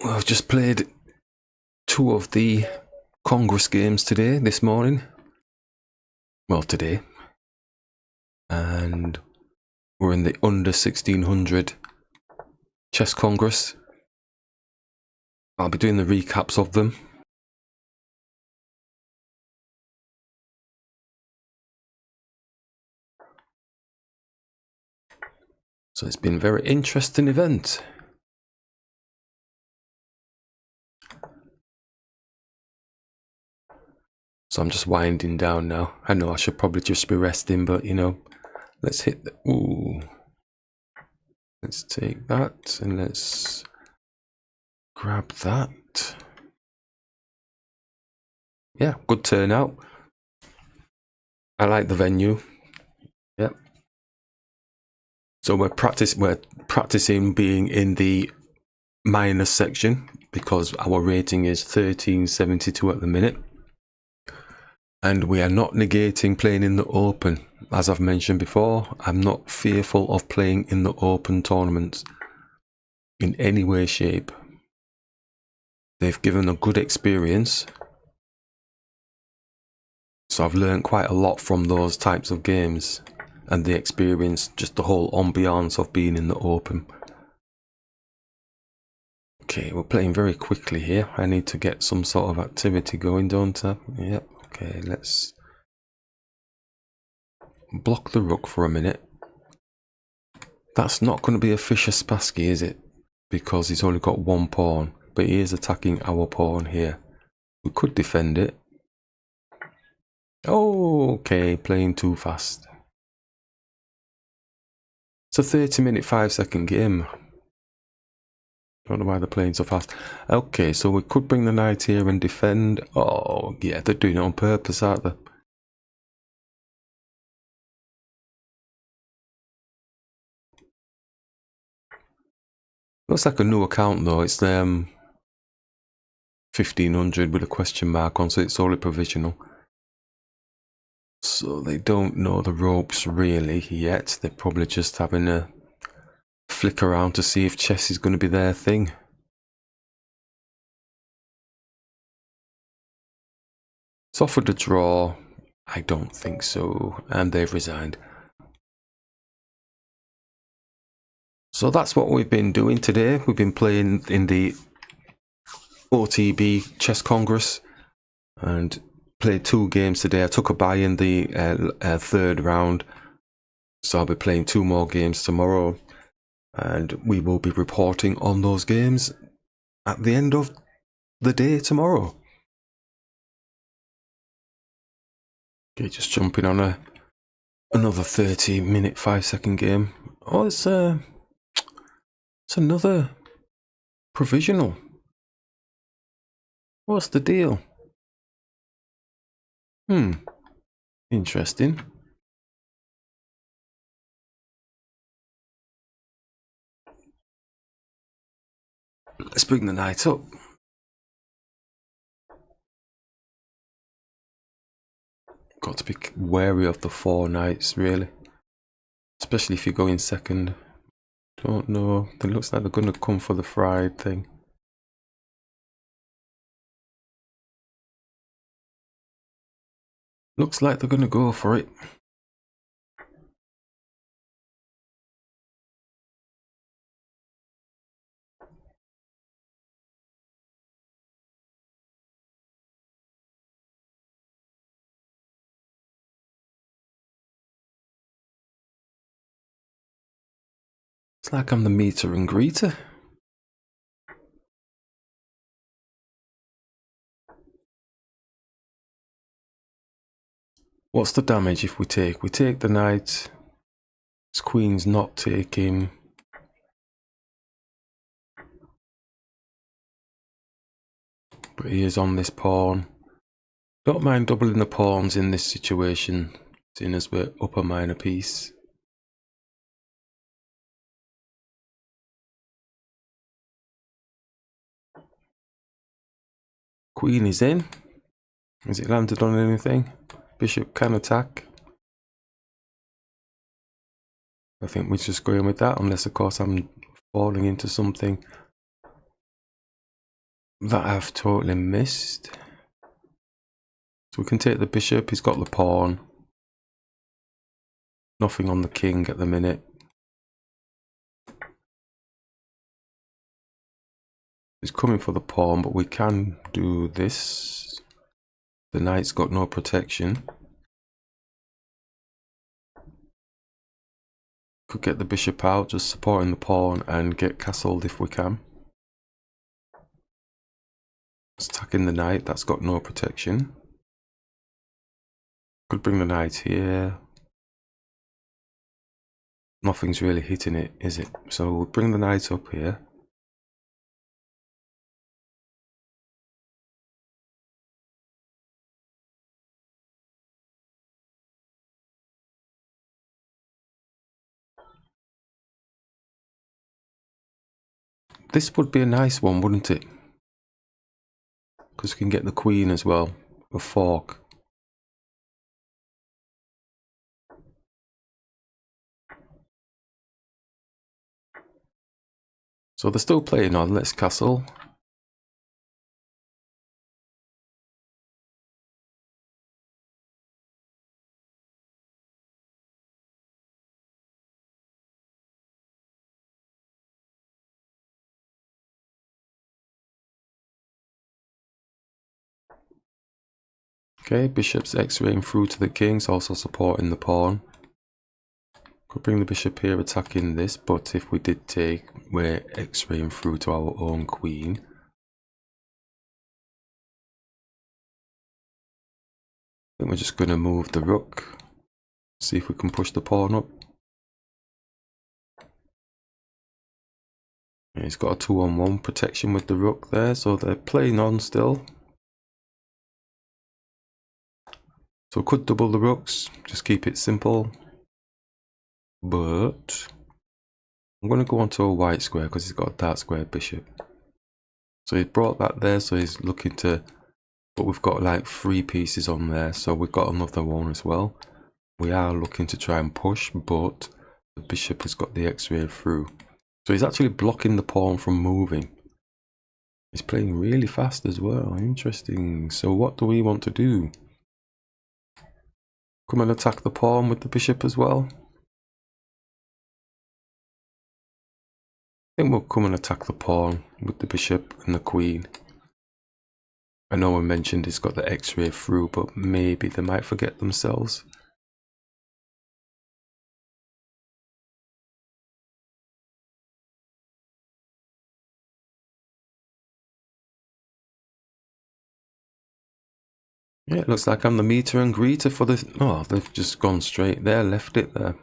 Well, I've just played 2 of the Congress games this morning. Well, today. And we're in the under 1600 Chess Congress. I'll be doing the recaps of them. So it's been a very interesting event. So I'm just winding down now. I know I should probably just be resting, but you know, let's hit the... Ooh. Let's take that and let's grab that. Yeah, good turnout. I like the venue. Yep. So we're practicing being in the minus section because our rating is 1372 at the minute. And we are not negating playing in the open. As I've mentioned before, I'm not fearful of playing in the open tournaments in any way, shape. They've given a good experience. So I've learned quite a lot from those types of games and the experience, just the whole ambiance of being in the open. Okay, we're playing very quickly here. I need to get some sort of activity going, don't I? Yep. Okay, let's block the rook for a minute. That's not going to be a Fischer Spassky, is it? Because he's only got 1 pawn, but he is attacking our pawn here. We could defend it. Oh, okay, playing too fast. It's a 30-minute, 5-second game. Don't know why they're playing so fast. Okay, so we could bring the knight here and defend. Oh, yeah, they're doing it on purpose, aren't they? Looks like a new account though. It's 1500 with a question mark on, so it's only provisional. So they don't know the ropes really yet. They're probably just having a flick around to see if chess is going to be their thing. It's offered a draw. I don't think so. And they've resigned. So that's what we've been doing today. We've been playing in the OtB Chess Congress and played 2 games today. I took a bye in the 3rd round. So I'll be playing 2 more games tomorrow. And we will be reporting on those games at the end of the day tomorrow. Okay, just jumping on another 30-minute, 5-second game. Oh, it's another provisional. What's the deal? Interesting. Let's bring the knight up. Got to be wary of the 4 knights, really. Especially if you go in second. Don't know. It looks like they're going to come for the fried thing. Looks like they're going to go for it. It's like I'm the meter and greeter. What's the damage if we take? We take the knight. His queen's not taking. But he is on this pawn. Don't mind doubling the pawns in this situation, seeing as we're up a minor piece. Queen is in. Has it landed on anything? Bishop can attack. I think we're just going with that, unless of course I'm falling into something. that I've totally missed. So we can take the bishop, he's got the pawn. Nothing on the king at the minute. He's coming for the pawn, but we can do this. The knight's got no protection. Could get the bishop out, just supporting the pawn and get castled if we can. It's attacking the knight, that's got no protection. Could bring the knight here. Nothing's really hitting it, is it? So we'll bring the knight up here. This would be a nice one, wouldn't it? Because we can get the queen as well. A fork. So they're still playing on. Let's castle. Okay, bishop's x-raying through to the kings, also supporting the pawn. Could bring the bishop here, attacking this, but if we did take, we're x-raying through to our own queen. I think we're just going to move the rook, see if we can push the pawn up. Yeah, he's got a 2-on-1 protection with the rook there, so they're playing on still. So we could double the rooks, just keep it simple. But I'm going to go onto a white square because he's got a dark square bishop. So he's brought that there, so he's looking to... But we've got like 3 pieces on there, so we've got another one as well. We are looking to try and push, but the bishop has got the x-ray through. So he's actually blocking the pawn from moving. He's playing really fast as well. Interesting. So what do we want to do? Come and attack the pawn with the bishop as well. I think we'll come and attack the pawn with the bishop and the queen. I know I mentioned it's got the x-ray through, but maybe they might forget themselves. Yeah, it looks like I'm the meter and greeter for this. Oh, they've just gone straight there, left it there.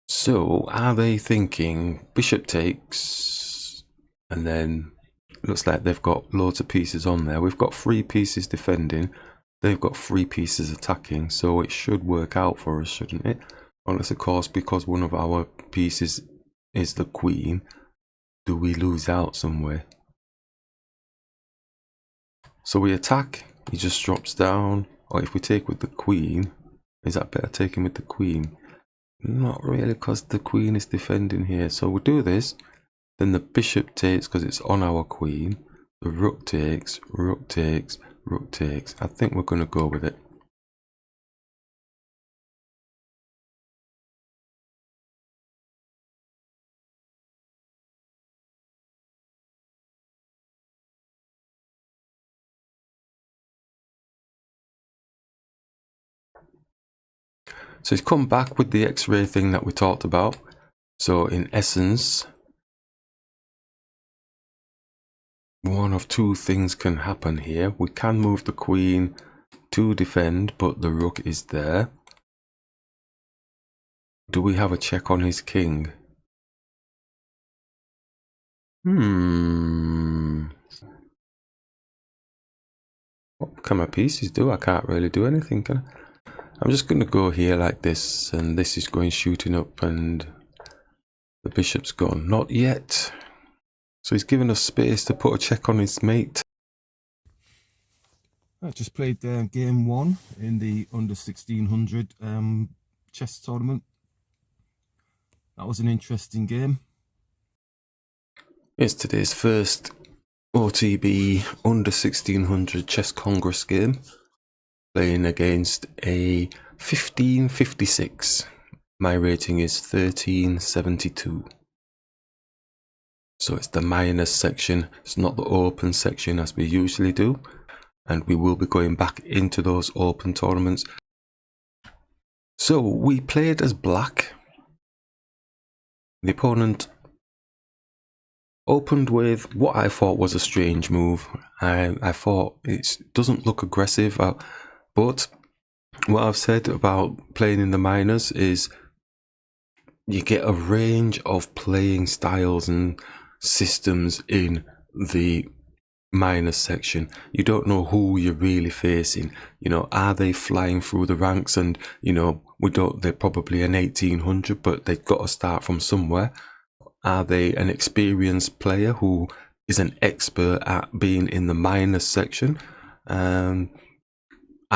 So, are they thinking bishop takes, and then it looks like they've got loads of pieces on there. We've got 3 pieces defending, they've got 3 pieces attacking, so it should work out for us, shouldn't it? Unless, of course, because one of our pieces is the queen, do we lose out somewhere? So we attack, he just drops down, or if we take with the queen, is that better taking with the queen? Not really, because the queen is defending here. So we'll do this, then the bishop takes because it's on our queen, the rook takes, rook takes, rook takes. I think we're going to go with it. So he's come back with the x-ray thing that we talked about. So in essence, one of 2 things can happen here. We can move the queen to defend, but the rook is there. Do we have a check on his king? What can my pieces do? I can't really do anything, can I? I'm just going to go here like this, and this is going shooting up, and the bishop's gone. Not yet. So he's given us space to put a check on his mate. I just played game 1 in the under 1600 chess tournament. That was an interesting game. It's today's first OtB under 1600 Chess Congress game, playing against a 1556. My rating is 1372. So it's the minors section, it's not the open section as we usually do, and we will be going back into those open tournaments. So we played as black. The opponent opened with what I thought was a strange move. I thought it doesn't look aggressive, but what I've said about playing in the minors is you get a range of playing styles and systems in the minors section. You don't know who you're really facing. You know, are they flying through the ranks? And you know, they're probably an 1800, but they've got to start from somewhere. Are they an experienced player who is an expert at being in the minors section? Are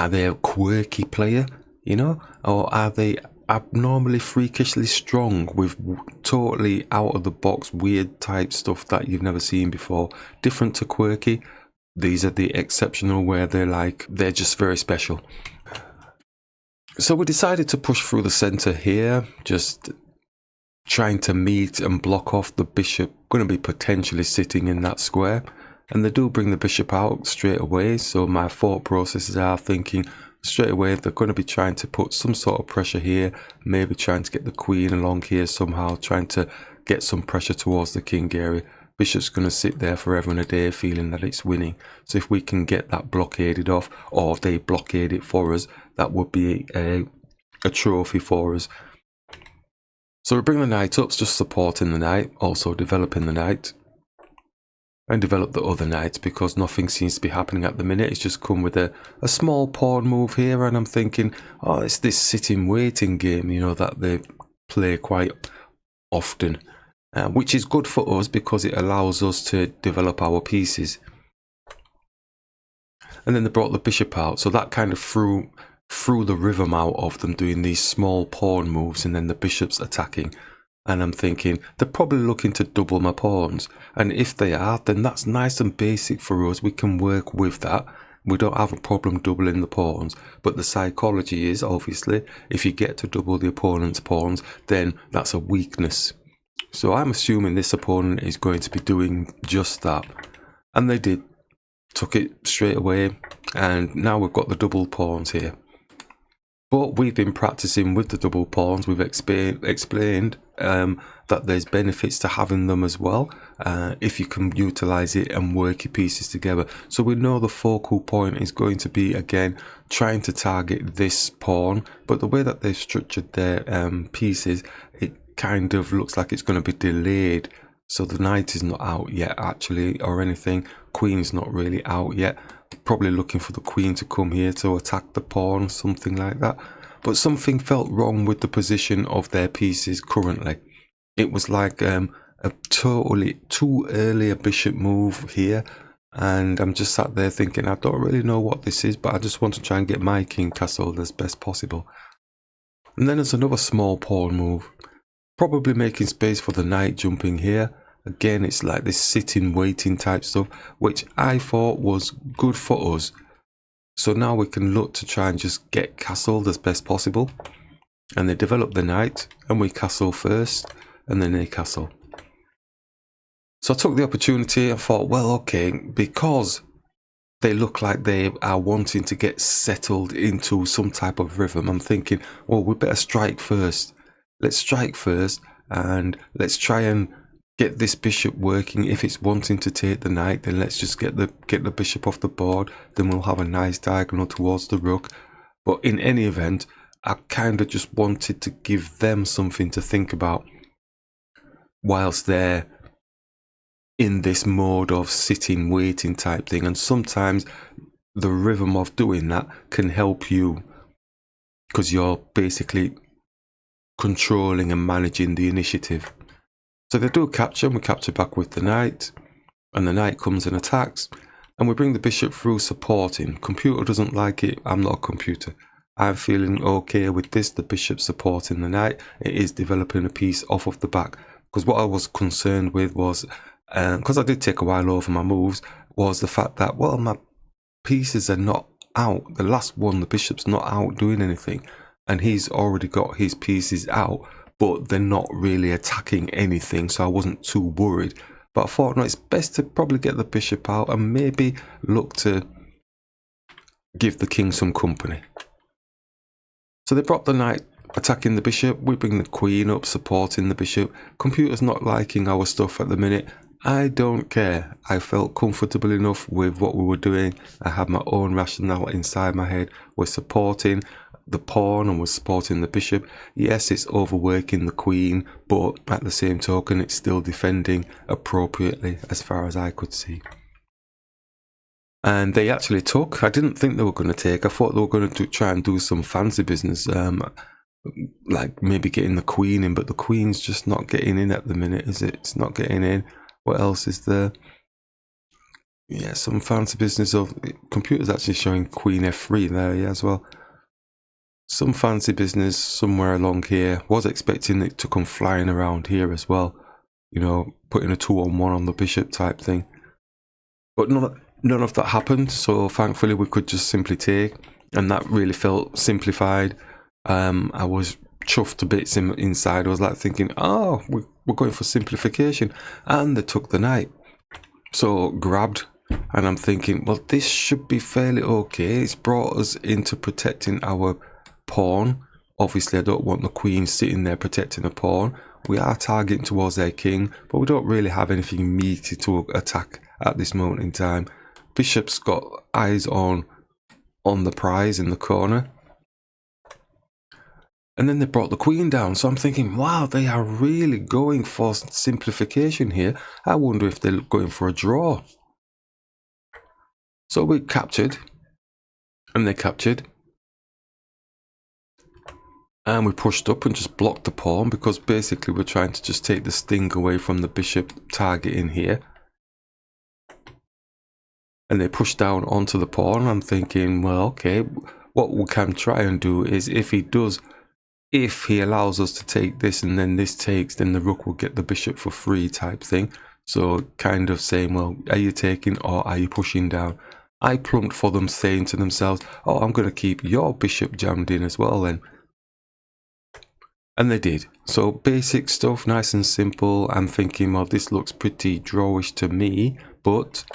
they a quirky player, you know? Or are they abnormally freakishly strong with totally out of the box weird type stuff that you've never seen before? Different to quirky. These are the exceptional where they're just very special. So we decided to push through the center here, just trying to meet and block off the bishop going to be potentially sitting in that square, and they do bring the bishop out straight away. So my thought processes are thinking straight away they're going to be trying to put some sort of pressure here, maybe trying to get the queen along here somehow, trying to get some pressure towards the king area. Bishop's going to sit there forever and a day feeling that it's winning. So if we can get that blockaded off, or if they blockade it for us, that would be a trophy for us. So we bring the knight up, just supporting the knight, also developing the knight. And develop the other knight because nothing seems to be happening at the minute. It's just come with a small pawn move here, and I'm thinking, oh, it's this sitting waiting game, you know, that they play quite often, which is good for us because it allows us to develop our pieces. And then they brought the bishop out, so that kind of threw the rhythm out of them doing these small pawn moves, and then the bishop's attacking. And I'm thinking, they're probably looking to double my pawns. And if they are, then that's nice and basic for us. We can work with that. We don't have a problem doubling the pawns. But the psychology is, obviously, if you get to double the opponent's pawns, then that's a weakness. So I'm assuming this opponent is going to be doing just that. And they did. Took it straight away. And now we've got the double pawns here. But we've been practicing with the double pawns. We've explained that there's benefits to having them as well, if you can utilize it and work your pieces together. So we know the focal point is going to be, again, trying to target this pawn, but the way that they've structured their pieces, it kind of looks like it's going to be delayed. So the knight is not out yet, actually, or anything. Queen's not really out yet. Probably looking for the queen to come here to attack the pawn, something like that. But something felt wrong with the position of their pieces currently. It was like a totally too early a bishop move here, and I'm just sat there thinking, I don't really know what this is, but I just want to try and get my king castled as best possible. And then there's another small pawn move, probably making space for the knight jumping here. Again, it's like this sitting, waiting type stuff, which I thought was good for us. So now we can look to try and just get castled as best possible. And they develop the knight, and we castle first, and then they castle. So I took the opportunity and thought, well, okay, because they look like they are wanting to get settled into some type of rhythm, I'm thinking, well, we better strike first. Let's strike first, and let's try and get this bishop working. If it's wanting to take the knight, then let's just get the bishop off the board. Then we'll have a nice diagonal towards the rook. But in any event, I kind of just wanted to give them something to think about whilst they're in this mode of sitting, waiting type thing. And sometimes the rhythm of doing that can help you because you're basically controlling and managing the initiative. So they do capture, and we capture back with the knight, and the knight comes and attacks, and we bring the bishop through supporting. Computer doesn't like it. I'm not a computer. I'm feeling okay with this, the bishop supporting the knight. It is developing a piece off of the back, because what I was concerned with was because I did take a while over my moves, was the fact that, well, my pieces are not out. The last one, the bishop's not out doing anything, and he's already got his pieces out, but they're not really attacking anything, so I wasn't too worried. But I thought, no, it's best to probably get the bishop out and maybe look to give the king some company. So they brought the knight attacking the bishop. We bring the queen up, supporting the bishop. Computer's not liking our stuff at the minute. I don't care. I felt comfortable enough with what we were doing. I had my own rationale inside my head. We're supporting the pawn and we're supporting the bishop. Yes, it's overworking the queen, but at the same token, it's still defending appropriately as far as I could see. And they actually took. I didn't think they were going to take. I thought they were going to try and do some fancy business, like maybe getting the queen in, but the queen's just not getting in at the minute, is it? It's not getting in. What else is there? Yeah, some fancy business of computers actually showing queen f3 there, yeah, as well. Some fancy business somewhere along here. Was expecting it to come flying around here as well, you know, putting a 2-on-1 on the bishop type thing. But none of that happened, so thankfully we could just simply take, and that really felt simplified. I was chuffed to bits inside. I was like thinking, oh, we're going for simplification, and they took the knight. So grabbed, and I'm thinking, well, this should be fairly okay. It's brought us into protecting our pawn. Obviously, I don't want the queen sitting there protecting a pawn. We are targeting towards their king, but we don't really have anything meaty to attack at this moment in time. Bishop's got eyes on the prize in the corner. And then they brought the queen down, so I'm thinking, wow, they are really going for simplification here. I wonder if they're going for a draw. So we captured, and they captured. And we pushed up and just blocked the pawn, because basically we're trying to just take the sting away from the bishop target in here. And they pushed down onto the pawn. I'm thinking, well, okay, what we can try and do is if he allows us to take this and then this takes, then the rook will get the bishop for free type thing. So kind of saying, well, are you taking or are you pushing down? I plumped for them, saying to themselves, oh, I'm going to keep your bishop jammed in as well then. And they did. So basic stuff, nice and simple. I'm thinking, well, this looks pretty drawish to me, but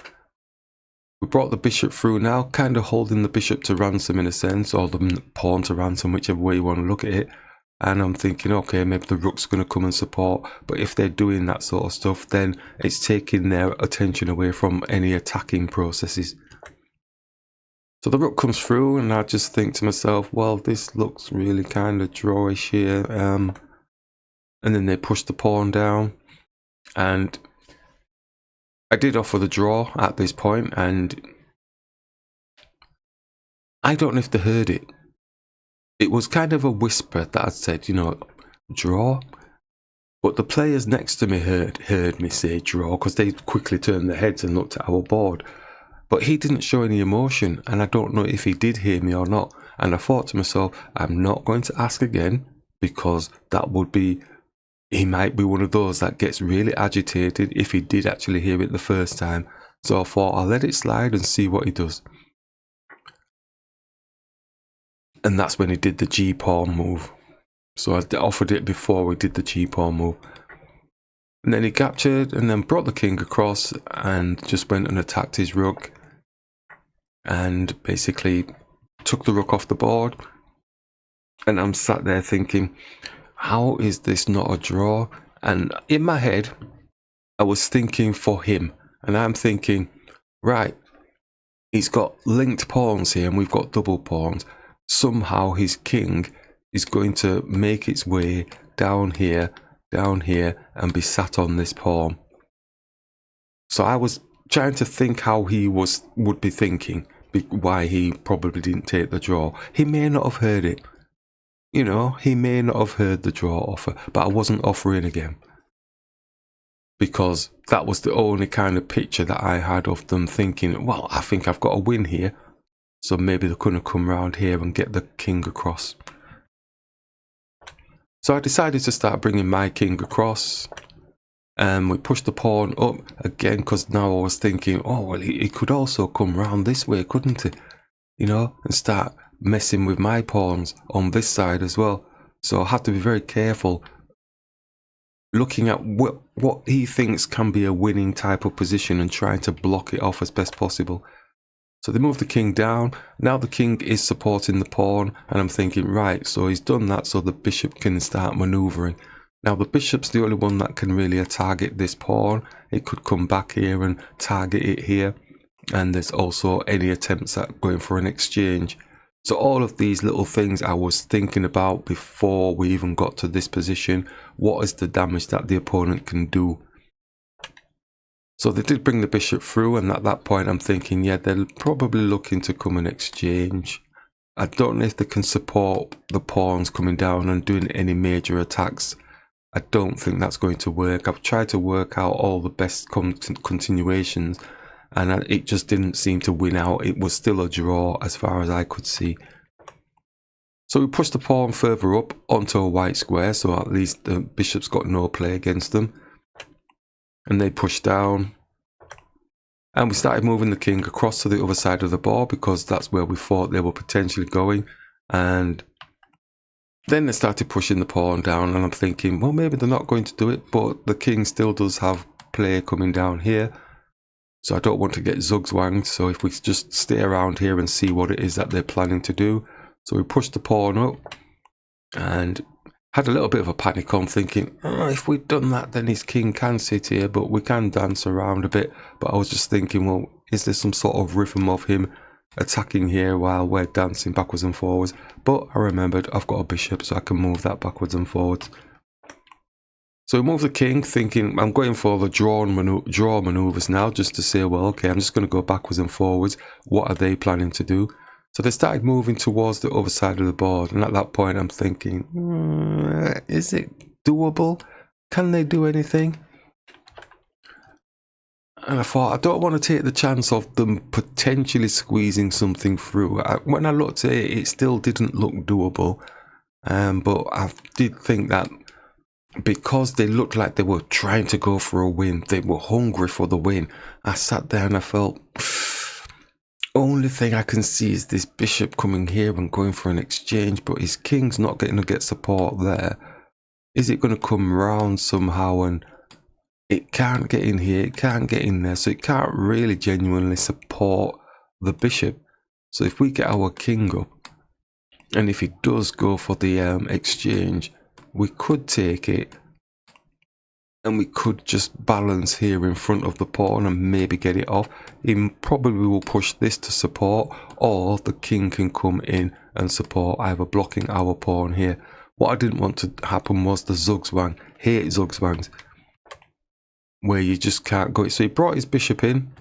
we brought the bishop through now, kind of holding the bishop to ransom in a sense, or the pawn to ransom, whichever way you want to look at it. And I'm thinking, okay, maybe the rook's going to come and support. But if they're doing that sort of stuff, then it's taking their attention away from any attacking processes. So the rook comes through, and I just think to myself, well, this looks really kind of drawish here. And then they push the pawn down, and I did offer the draw at this point, and I don't know if they heard it. It was kind of a whisper that I said, you know, draw. But the players next to me heard me say draw, because they quickly turned their heads and looked at our board. But he didn't show any emotion, and I don't know if he did hear me or not. And I thought to myself, I'm not going to ask again, because that would be, he might be one of those that gets really agitated if he did actually hear it the first time. So I thought I'll let it slide and see what he does. And that's when he did the G-pawn move. So I offered it before we did the G-pawn move. And then he captured and then brought the king across and just went and attacked his rook. And basically took the rook off the board. And I'm sat there thinking, how is this not a draw? And in my head, I was thinking for him. And I'm thinking, right, he's got linked pawns here and we've got double pawns. Somehow his king is going to make its way down here, and be sat on this pawn. So I was trying to think how he would be thinking, why he probably didn't take the draw. He may not have heard it. You know, he may not have heard the draw offer, but I wasn't offering again. Because that was the only kind of picture that I had of them thinking, well, I think I've got a win here. So maybe they're going to come around here and get the king across. So I decided to start bringing my king across. And we pushed the pawn up again, because now I was thinking, oh, well, he could also come round this way, couldn't he? You know, and start messing with my pawns on this side as well. So I have to be very careful, looking at what he thinks can be a winning type of position and trying to block it off as best possible. So they move the king down. Now the king is supporting the pawn, and I'm thinking, right, so he's done that so the bishop can start maneuvering. Now the bishop's the only one that can really target this pawn. It could come back here and target it here. And there's also any attempts at going for an exchange. So all of these little things I was thinking about before we even got to this position. What is the damage that the opponent can do? So they did bring the bishop through, and at that point I'm thinking, yeah, they're probably looking to come and exchange. I don't know if they can support the pawns coming down and doing any major attacks. I don't think that's going to work. I've tried to work out all the best continuations, and it just didn't seem to win out. It was still a draw as far as I could see. So we pushed the pawn further up onto a white square, so at least the bishop's got no play against them. And they pushed down. And we started moving the king across to the other side of the board, because that's where we thought they were potentially going. And then they started pushing the pawn down, and I'm thinking, well, maybe they're not going to do it, but the king still does have play coming down here. So I don't want to get zugzwanged, so if we just stay around here and see what it is that they're planning to do. So we pushed the pawn up and had a little bit of a panic on, thinking, oh, if we'd done that, then his king can sit here, but we can dance around a bit. But I was just thinking, well, is there some sort of rhythm of him attacking here while we're dancing backwards and forwards? But I remembered I've got a bishop, so I can move that backwards and forwards. So we move the king, thinking I'm going for the draw maneuvers now, just to say, well, okay, I'm just going to go backwards and forwards. What are they planning to do? So they started moving towards the other side of the board, and at that point I'm thinking, is it doable? Can they do anything? And I thought, I don't want to take the chance of them potentially squeezing something through. When I looked at it, it still didn't look doable. But I did think that because they looked like they were trying to go for a win, they were hungry for the win, I sat there and I felt, only thing I can see is this bishop coming here and going for an exchange, but his king's not going to get support there. Is it going to come round somehow? And it can't get in here, it can't get in there, so it can't really genuinely support the bishop. So if we get our king up, and if he does go for the exchange, we could take it, and we could just balance here in front of the pawn and maybe get it off. He probably will push this to support, or the king can come in and support, either blocking our pawn here. What I didn't want to happen was the zugzwang. Hate zugzwangs, where you just can't go. So he brought his bishop in,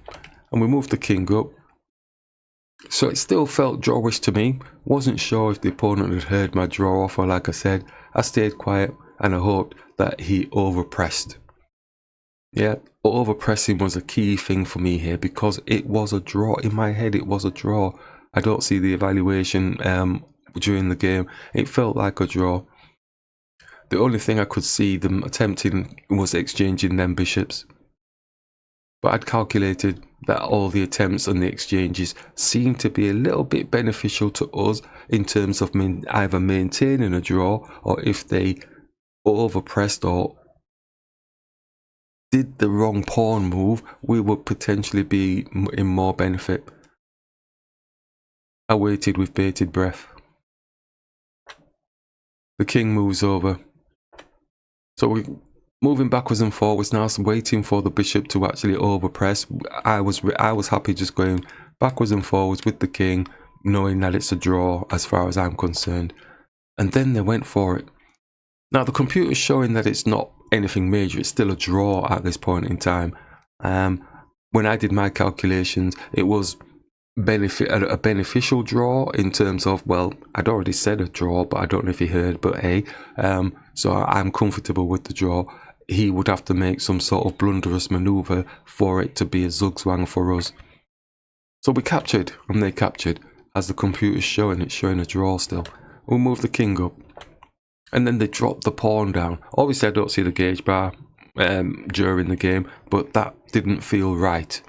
and we moved the king up. So it still felt drawish to me. Wasn't sure if the opponent had heard my draw offer. Like I said, I stayed quiet and I hoped that he overpressed. Yeah, overpressing was a key thing for me here, because it was a draw. In my head, it was a draw. I don't see the evaluation during the game. It felt like a draw. The only thing I could see them attempting was exchanging them bishops. But I'd calculated that all the attempts and the exchanges seemed to be a little bit beneficial to us in terms of either maintaining a draw, or if they overpressed or did the wrong pawn move, we would potentially be in more benefit. I waited with bated breath. The king moves over. So we're moving backwards and forwards now, so waiting for the bishop to actually overpress. I was happy just going backwards and forwards with the king, knowing that it's a draw as far as I'm concerned. And then they went for it. Now the computer's showing that it's not anything major, it's still a draw at this point in time. When I did my calculations, it was a beneficial draw in terms of, well, I'd already said a draw, but I don't know if he heard, but hey, so I'm comfortable with the draw. He would have to make some sort of blunderous maneuver for it to be a zugzwang for us. So we captured, and they captured. As the computer's showing, it's showing a draw still. We'll move the king up. And then they dropped the pawn down. Obviously I don't see the gauge bar. during the game, but that didn't feel right.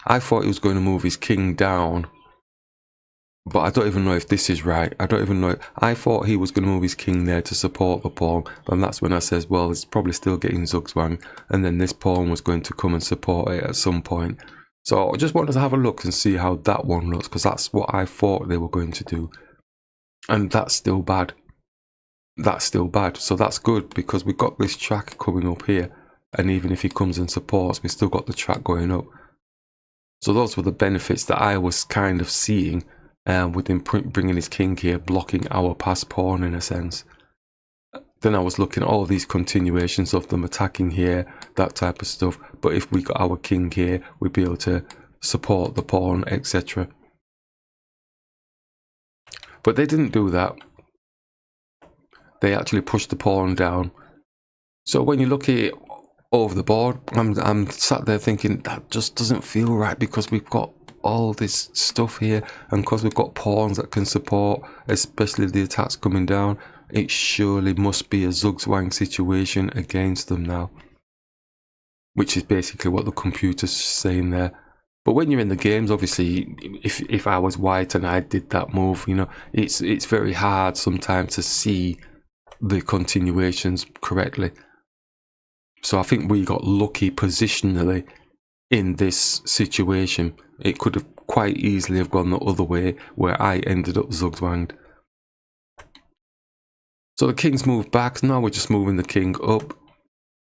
I thought he was going to move his king down, but I don't even know if this is right. I don't even know. I thought he was going to move his king there to support the pawn, and that's when I says, well, it's probably still getting zugzwang, and then this pawn was going to come and support it at some point. So I just wanted to have a look and see how that one looks, because that's what I thought they were going to do. And that's still bad. That's still bad. So that's good, because we got this track coming up here, and even if he comes and supports, we still got the track going up. So those were the benefits that I was kind of seeing with him bringing his king here, blocking our passed pawn in a sense. Then I was looking at all these continuations of them attacking here, that type of stuff. But if we got our king here, we'd be able to support the pawn, etc. But they didn't do that. They actually pushed the pawn down. So when you look at it over the board, I'm sat there thinking that just doesn't feel right, because we've got all this stuff here, and because we've got pawns that can support, especially the attacks coming down, it surely must be a zugzwang situation against them now, which is basically what the computer's saying there. But when you're in the games, obviously, if I was white and I did that move, you know, it's very hard sometimes to see the continuations correctly. So I think we got lucky positionally in this situation. It could have quite easily have gone the other way, where I ended up zugzwanged. So the king's moved back. Now we're just moving the king up,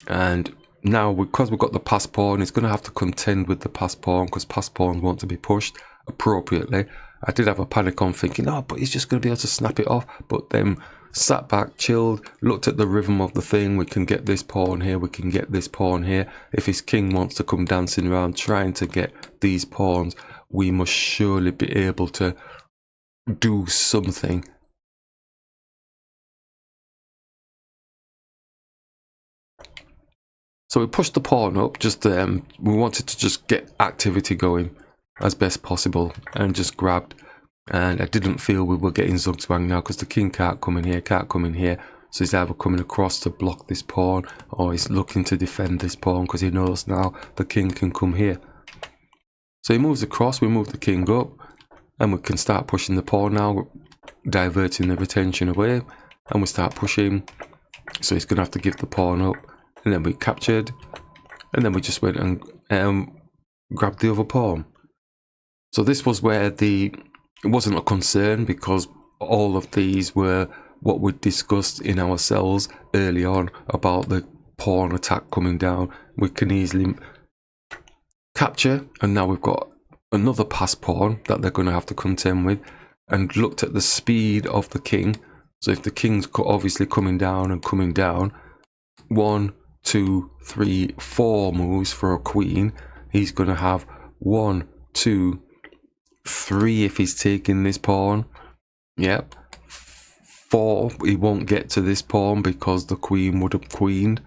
and now because we've got the passed pawn, it's going to have to contend with the passed pawn, because passed pawns want to be pushed appropriately. I did have a panic on thinking, oh, but he's just going to be able to snap it off. But then sat back, chilled, looked at the rhythm of the thing. We can get this pawn here, we can get this pawn here. If his king wants to come dancing around trying to get these pawns, we must surely be able to do something. So we pushed the pawn up, just we wanted to just get activity going as best possible, and just grabbed. And I didn't feel we were getting zugzwang now, because the king can't come in here, can't come in here. So he's either coming across to block this pawn, or he's looking to defend this pawn, because he knows now the king can come here. So he moves across, we move the king up, and we can start pushing the pawn now, diverting the retention away, and we start pushing. So he's going to have to give the pawn up, and then we captured, and then we just went and grabbed the other pawn. So this was where it wasn't a concern, because all of these were what we discussed in our cells early on about the pawn attack coming down. We can easily capture, and now we've got another passed pawn that they're going to have to contend with, and looked at the speed of the king. So if the king's obviously coming down, 1, 2, 3, 4 moves for a queen, he's going to have 1, 2, 3 if he's taking this pawn. Yep. 4, he won't get to this pawn because the queen would have queened.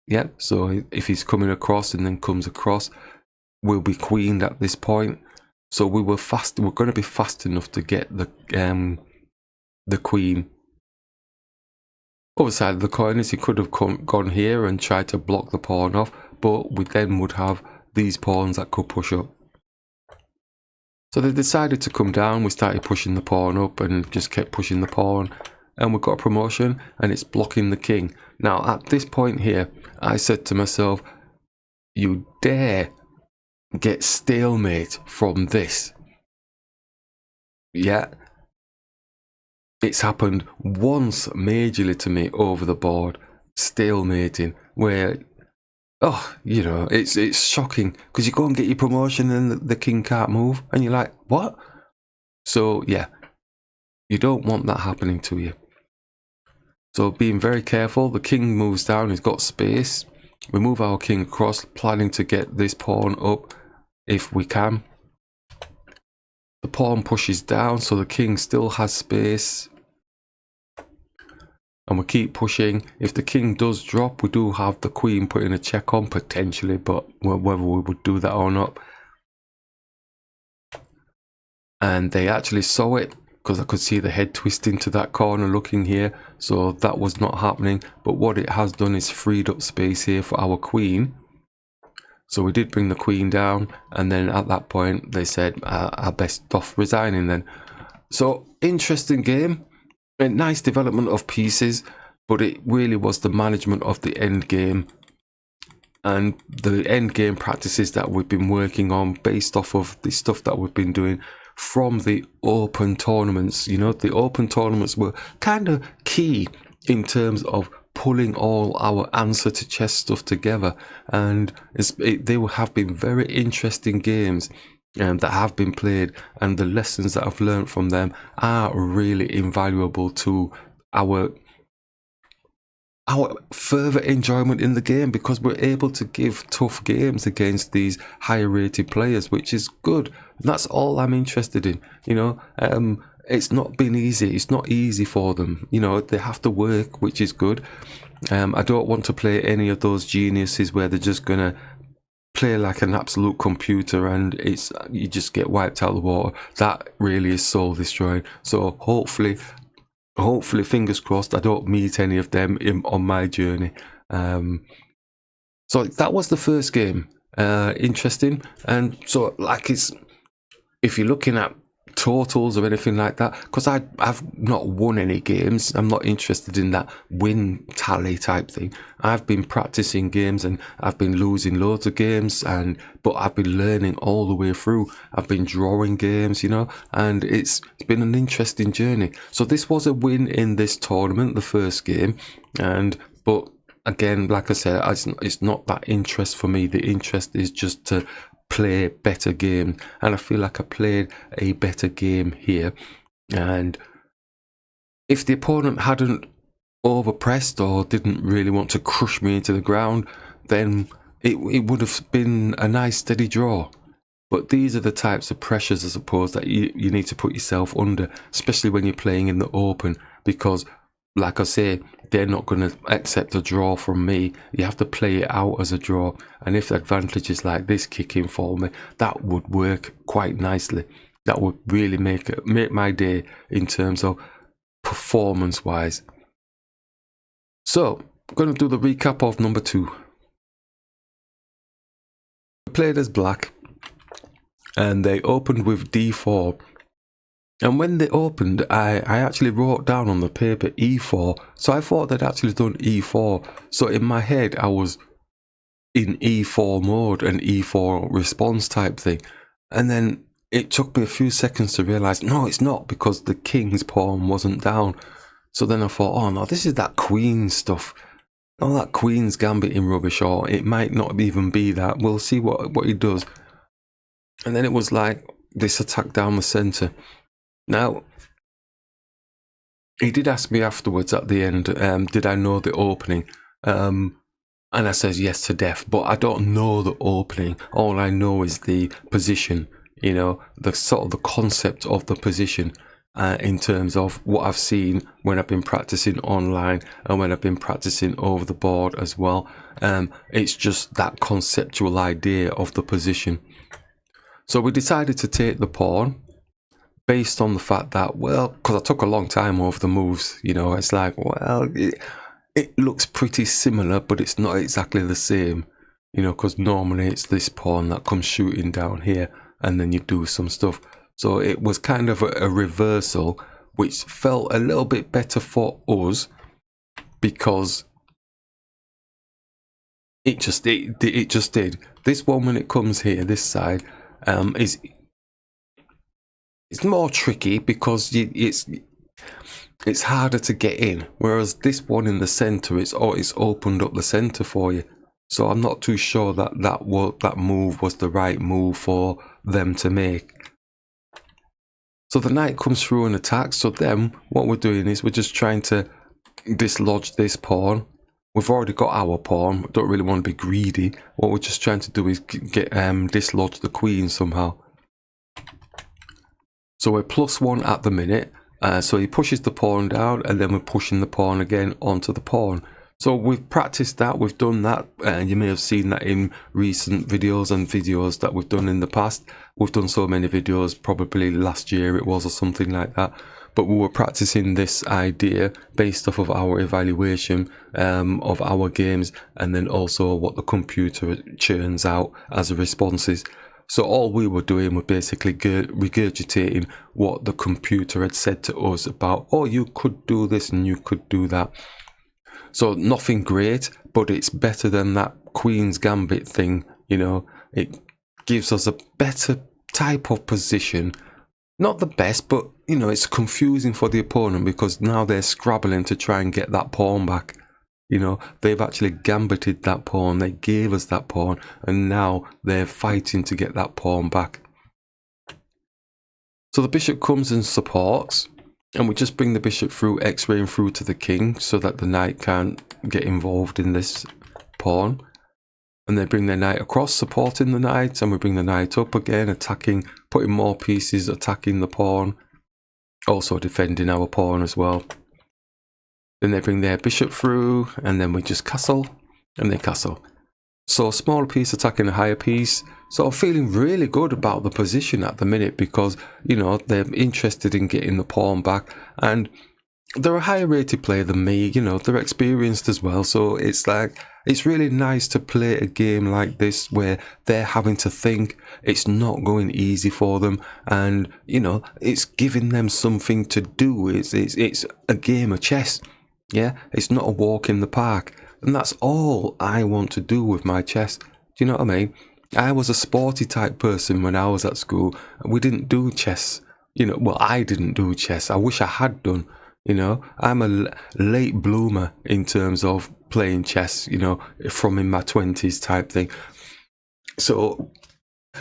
Yep. So if he's coming across and then comes across, we'll be queened at this point. So we're going to be fast enough to get the queen. Other side of the coin is he could have gone here and tried to block the pawn off, but we then would have these pawns that could push up. So they decided to come down. We started pushing the pawn up and just kept pushing the pawn, and we got a promotion, and it's blocking the king. Now at this point here, I said to myself, you dare get stalemate from this? Yeah. It's happened once majorly to me over the board, stalemating, where, oh, you know, it's shocking, because you go and get your promotion and the king can't move, and you're like, what? So yeah, you don't want that happening to you. So being very careful, the king moves down, he's got space. We move our king across, planning to get this pawn up if we can. The pawn pushes down, so the king still has space. And we keep pushing. If the king does drop, we do have the queen putting a check on potentially, but whether we would do that or not. And they actually saw it. because I could see the head twisting to that corner looking here, so that was not happening. But what it has done is freed up space here for our queen. So we did bring the queen down, and then at that point they said I best off resigning then. So interesting game, a nice development of pieces, but it really was the management of the end game and the end game practices that we've been working on based off of the stuff that we've been doing from the open tournaments. You know, the open tournaments were kind of key in terms of pulling all our answer to chess stuff together, and they have been very interesting games that have been played, and the lessons that I've learned from them are really invaluable to our further enjoyment in the game, because we're able to give tough games against these higher rated players, which is good. And that's all I'm interested in. You know, it's not been easy. It's not easy for them. You know, they have to work, which is good. I don't want to play any of those geniuses where they're just gonna play like an absolute computer and you just get wiped out of the water. That really is soul destroying. So hopefully, fingers crossed, I don't meet any of them on my journey. So that was the first game. Interesting. And so, like, if you're looking at totals or anything like that, because I've not won any games, I'm not interested in that win tally type thing. I've been practicing games and I've been losing loads of games, but I've been learning all the way through. I've been drawing games, you know, and it's been an interesting journey. So this was a win in this tournament, the first game, but again, like I said, it's not that interest for me. The interest is just to play better games, and I feel like I played a better game here. And if the opponent hadn't overpressed or didn't really want to crush me into the ground, then it would have been a nice steady draw. But these are the types of pressures, I suppose, that you need to put yourself under, especially when you're playing in the open, because like I say, they're not going to accept a draw from me. You have to play it out as a draw. And if the advantage is like this kicking for me, that would work quite nicely. That would really make my day in terms of performance-wise. So, I'm going to do the recap of number 2. We played as black, and they opened with d4. And when they opened, I actually wrote down on the paper e4. So I thought they'd actually done e4. So in my head, I was in e4 mode and e4 response type thing. And then it took me a few seconds to realise, no, it's not, because the king's pawn wasn't down. So then I thought, oh no, this is that queen stuff. Oh, that queen's gambiting rubbish, or it might not even be that. We'll see what he does. And then it was like this attack down the centre. Now, he did ask me afterwards at the end, did I know the opening? And I says yes to death, but I don't know the opening. All I know is the position, you know, the sort of the concept of the position in terms of what I've seen when I've been practicing online and when I've been practicing over the board as well. It's just that conceptual idea of the position. So we decided to take the pawn, based on the fact that, well, because I took a long time over the moves, you know, it's like, well, it looks pretty similar, but it's not exactly the same, you know, because normally it's this pawn that comes shooting down here, and then you do some stuff. So it was kind of a reversal, which felt a little bit better for us, because it just did. This one, when it comes here, this side, it's more tricky because it's harder to get in, whereas this one in the center, it's opened up the center for you. So I'm not too sure that move was the right move for them to make. So the knight comes through and attacks. So then what we're doing is we're just trying to dislodge this pawn. We've already got our pawn. We don't really want to be greedy. What we're just trying to do is get dislodge the queen somehow. So we're +1 at the minute. So he pushes the pawn down, and then we're pushing the pawn again onto the pawn. So we've practiced that, we've done that, and you may have seen that in recent videos and videos that we've done in the past. We've done so many videos, probably last year it was or something like that. but we were practicing this idea based off of our evaluation of our games, and then also what the computer churns out as responses. So all we were doing was basically regurgitating what the computer had said to us about, oh, you could do this and you could do that. So nothing great, but it's better than that Queen's Gambit thing, you know. It gives us a better type of position. Not the best, but, you know, it's confusing for the opponent because now they're scrabbling to try and get that pawn back. You know, they've actually gambited that pawn, they gave us that pawn, and now they're fighting to get that pawn back. So the bishop comes and supports, and we just bring the bishop through, x-raying through to the king so that the knight can't get involved in this pawn. And they bring their knight across, supporting the knight, and we bring the knight up again, attacking, putting more pieces, attacking the pawn, also defending our pawn as well. Then they bring their bishop through, and then we just castle, and they castle. So a smaller piece attacking a higher piece. So I'm feeling really good about the position at the minute because, you know, they're interested in getting the pawn back, and they're a higher rated player than me, you know, they're experienced as well. So it's like, it's really nice to play a game like this where they're having to think, it's not going easy for them, and, you know, it's giving them something to do. It's a game of chess. Yeah, it's not a walk in the park, and that's all I want to do with my chess. Do you know what I mean? I was a sporty type person when I was at school. We didn't do chess, you know. Well, I didn't do chess. I wish I had done. You know, I'm a late bloomer in terms of playing chess. You know, from in my 20s type thing. So,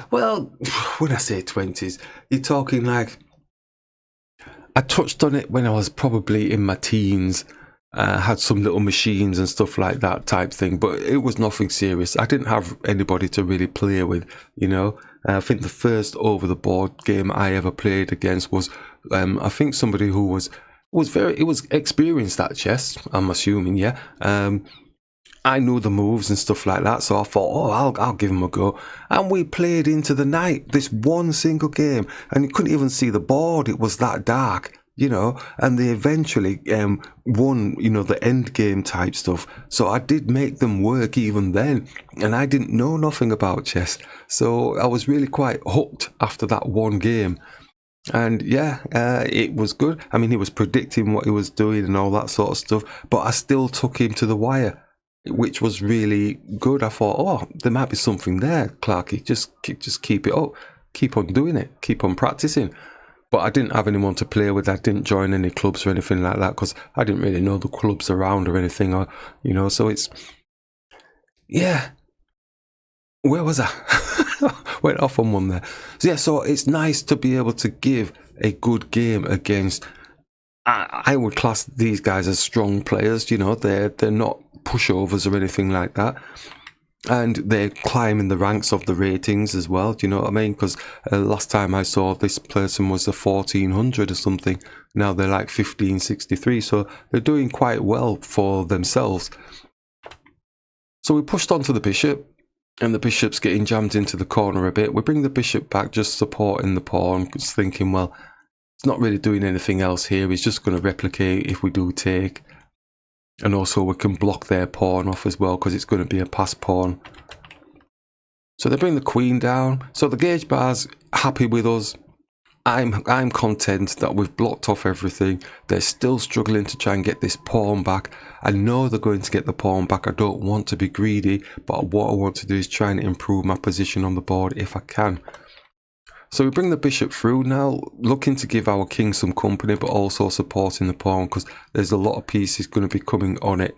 well, when I say 20s, you're talking like I touched on it when I was probably in my teens. Had some little machines and stuff like that type thing, but it was nothing serious. I didn't have anybody to really play with, you know. I think the first over the board game I ever played against was, I think somebody who was experienced at chess, I'm assuming, yeah. I knew the moves and stuff like that, so I thought, oh, I'll give him a go. And we played into the night, this one single game, and you couldn't even see the board. It was that dark. You know, and they eventually won, you know, the Endgame type stuff. So I did make them work even then, and I didn't know nothing about chess. So I was really quite hooked after that one game. And yeah, it was good. I mean, he was predicting what he was doing and all that sort of stuff, but I still took him to the wire, which was really good. I thought, oh, there might be something there, Clarky. Just keep it up. Keep on doing it. Keep on practicing. But I didn't have anyone to play with. I didn't join any clubs or anything like that because I didn't really know the clubs around or anything, or, you know, so it's, yeah. Where was I? Went off on one there. So yeah, so it's nice to be able to give a good game against, I would class these guys as strong players, you know, they're not pushovers or anything like that. And they're climbing the ranks of the ratings as well, do you know what I mean? Because last time I saw this person was a 1400 or something. Now they're like 1563, so they're doing quite well for themselves. So we pushed onto the bishop, and the bishop's getting jammed into the corner a bit. We bring the bishop back, just supporting the pawn, just thinking, well, it's not really doing anything else here. He's just going to replicate if we do take. And also we can block their pawn off as well because it's going to be a pass pawn. So they bring the queen down. So the gauge bar's happy with us. I'm content that we've blocked off everything. They're still struggling to try and get this pawn back. I know they're going to get the pawn back. I don't want to be greedy, but what I want to do is try and improve my position on the board if I can. So we bring the bishop through now, looking to give our king some company, but also supporting the pawn because there's a lot of pieces going to be coming on it.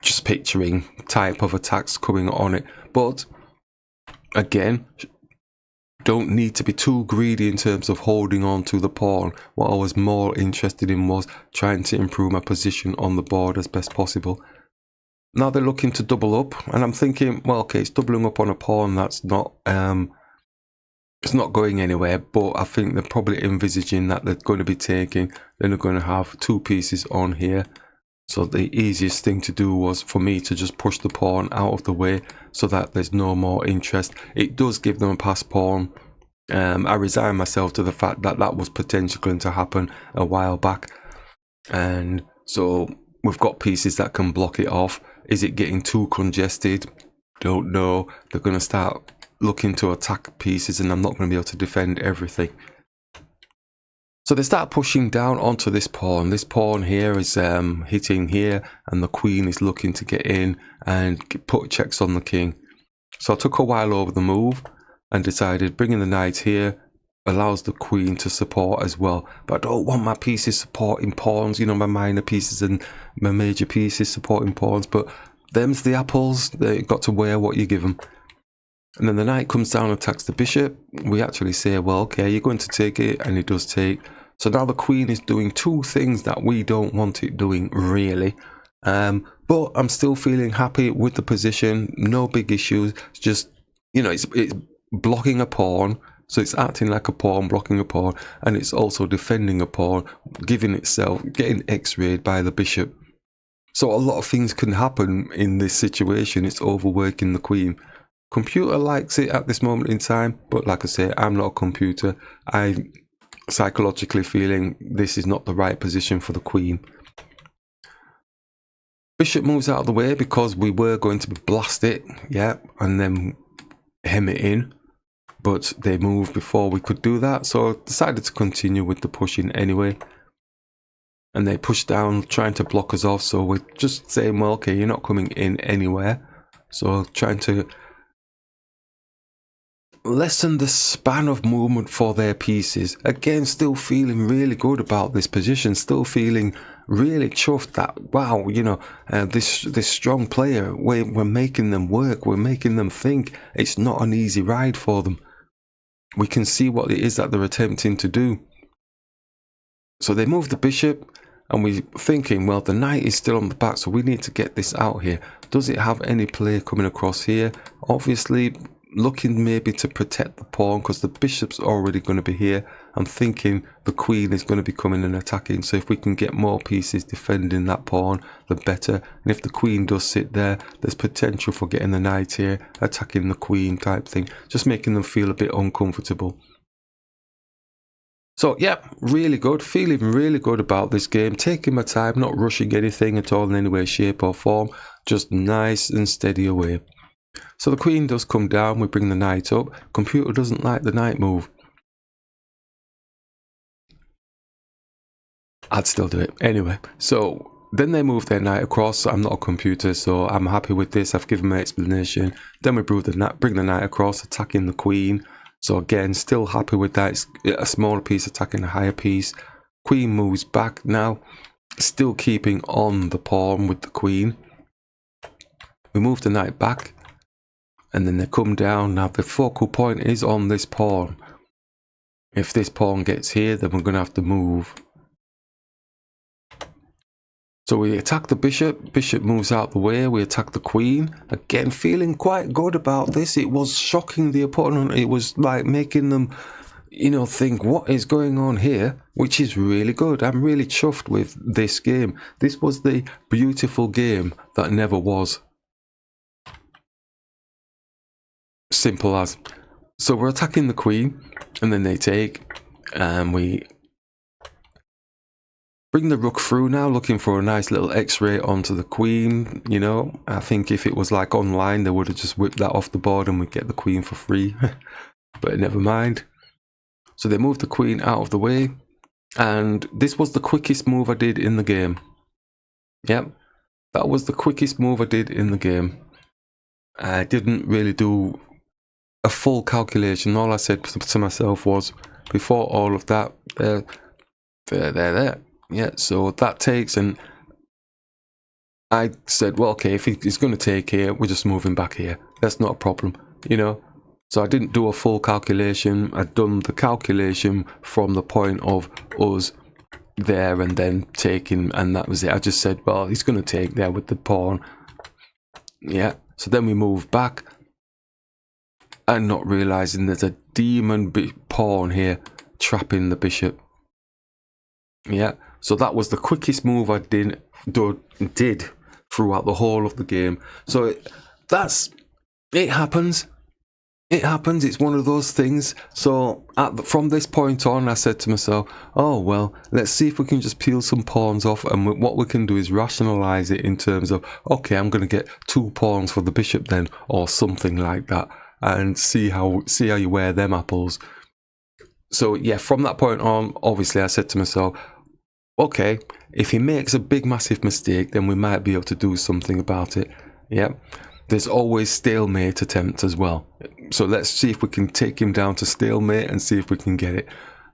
Just picturing type of attacks coming on it. But again, don't need to be too greedy in terms of holding on to the pawn. What I was more interested in was trying to improve my position on the board as best possible. Now they're looking to double up, and I'm thinking, well, okay, it's doubling up on a pawn that's not... it's not going anywhere, but I think they're probably envisaging that they're going to be taking, then they're going to have two pieces on here. So the easiest thing to do was for me to just push the pawn out of the way so that there's no more interest. It does give them a pass pawn, I resigned myself to the fact that that was potentially going to happen a while back. And so we've got pieces that can block it off. Is it getting too congested? Don't know. They're going to start looking to attack pieces and I'm not going to be able to defend everything. So they start pushing down onto this pawn. This pawn here is hitting here and the queen is looking to get in and put checks on the king. So I took a while over the move and decided bringing the knight here allows the queen to support as well. But I don't want my pieces supporting pawns, you know, my minor pieces and my major pieces supporting pawns. But them's the apples. They've got to wear what you give them. And then the knight comes down and attacks the bishop. We actually say, well, okay, you're going to take it, and it does take. So now the queen is doing two things that we don't want it doing, really. But I'm still feeling happy with the position. No big issues. It's just, you know, it's blocking a pawn. So it's acting like a pawn, blocking a pawn. And it's also defending a pawn, giving itself, getting x-rayed by the bishop. So a lot of things can happen in this situation. It's overworking the queen. Computer likes it at this moment in time, but like I say, I'm not a computer. I'm psychologically feeling this is not the right position for the queen. Bishop moves out of the way because we were going to blast it, yeah, and then hem it in, but they moved before we could do that, so I decided to continue with the pushing anyway. And they pushed down, trying to block us off, so we're just saying, well, okay, you're not coming in anywhere. So trying to lessen the span of movement for their pieces. Again, still feeling really good about this position, still feeling really chuffed that, wow, you know, this strong player, we're making them work, we're making them think. It's not an easy ride for them. We can see what it is that they're attempting to do. So they move the bishop, and we're thinking, well, the knight is still on the back, so we need to get this out here. Does it have any play coming across here? Obviously, looking maybe to protect the pawn because the bishop's already going to be here. I'm thinking the queen is going to be coming and attacking, so if we can get more pieces defending that pawn, the better. And if the queen does sit there, there's potential for getting the knight here, attacking the queen type thing, just making them feel a bit uncomfortable. So yeah, really good, feeling really good about this game, taking my time, not rushing anything at all in any way, shape or form, just nice and steady away. So the queen does come down, we bring the knight up. Computer doesn't like the knight move. I'd still do it. Anyway, so then they move their knight across. I'm not a computer, so I'm happy with this. I've given my explanation. Then we bring the knight across, attacking the queen. So again, still happy with that. It's a smaller piece attacking a higher piece. Queen moves back now, still keeping on the pawn with the queen. We move the knight back. And then they come down. Now the focal point is on this pawn. If this pawn gets here, then we're going to have to move. So we attack the bishop. Bishop moves out the way. We attack the queen. Again, feeling quite good about this. It was shocking the opponent. It was like making them, you know, think, what is going on here? Which is really good. I'm really chuffed with this game. This was the beautiful game that never was. Simple as. So we're attacking the queen, and then they take, and we bring the rook through now, looking for a nice little x-ray onto the queen. You know, I think if it was like online, they would have just whipped that off the board and we'd get the queen for free. But never mind. So they moved the queen out of the way, and this was the quickest move I did in the game. Yep, that was the quickest move I did in the game. I didn't really do a full calculation. All I said to myself was, before all of that, there. Yeah, so that takes, and I said, well, okay, if he's going to take here, we're just moving back here. That's not a problem, you know. So I didn't do a full calculation. I'd done the calculation from the point of us there and then taking, and that was it. I just said, well, he's going to take there with the pawn. Yeah, so then we move back. And not realizing there's a demon pawn here trapping the bishop. Yeah, so that was the quickest move I did throughout the whole of the game. So it happens. it happens. It's one of those things. So from this point on, I said to myself, oh, well, let's see if we can just peel some pawns off. And what we can do is rationalize it in terms of, okay, I'm going to get 2 pawns for the bishop then, or something like that, and see how you wear them apples. So yeah, from that point on, obviously I said to myself, okay, if he makes a big massive mistake, then we might be able to do something about it. Yeah, there's always stalemate attempts as well. So let's see if we can take him down to stalemate and see if we can get it.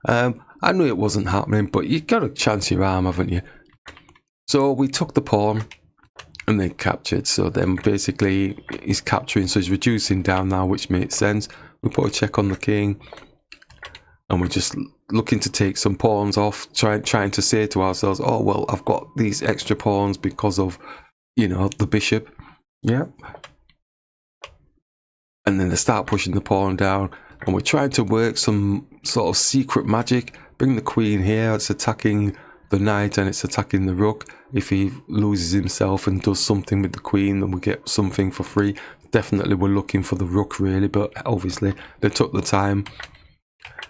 I knew it wasn't happening, but you got to chance your arm, haven't you? So we took the pawn and then captured. So then basically he's capturing, so he's reducing down now, which makes sense. We put a check on the king, and we're just looking to take some pawns off, trying to say to ourselves, oh, well, I've got these extra pawns because of, you know, the bishop. Yeah. And then they start pushing the pawn down, and we're trying to work some sort of secret magic. Bring the queen here, it's attacking the knight and it's attacking the rook. If he loses himself and does something with the queen, then we get something for free. Definitely we're looking for the rook really, but obviously they took the time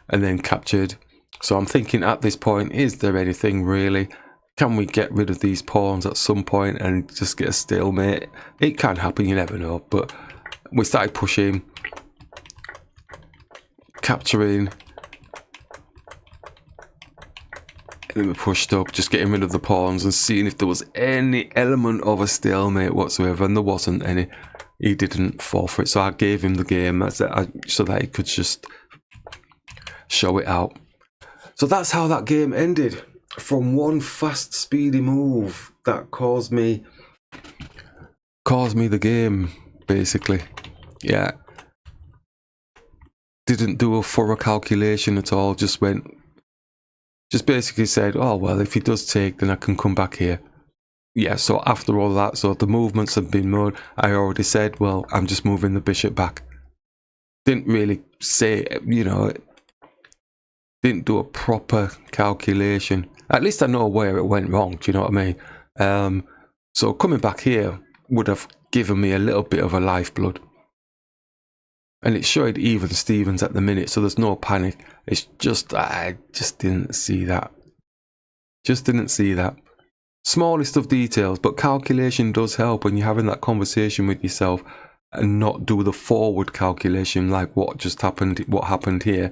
and then captured. So I'm thinking at this point, is there anything really? Can we get rid of these pawns at some point and just get a stalemate? It can happen, you never know, but we started pushing, capturing, and then we pushed up, just getting rid of the pawns and seeing if there was any element of a stalemate whatsoever, and there wasn't any. He didn't fall for it, so I gave him the game so that he could just show it out. So that's how that game ended, from one fast, speedy move that caused me the game, basically. Yeah. Didn't do a thorough calculation at all, just basically said, oh, well, if he does take, then I can come back here. Yeah, so after all that, so the movements have been made. I already said, well, I'm just moving the bishop back. Didn't really say, you know, didn't do a proper calculation. At least I know where it went wrong, do you know what I mean? So coming back here would have given me a little bit of a lifeblood. And it's showing even Stevens at the minute, so there's no panic. It's just, I just didn't see that. Just didn't see that. Smallest of details, but calculation does help when you're having that conversation with yourself and not do the forward calculation like what happened here.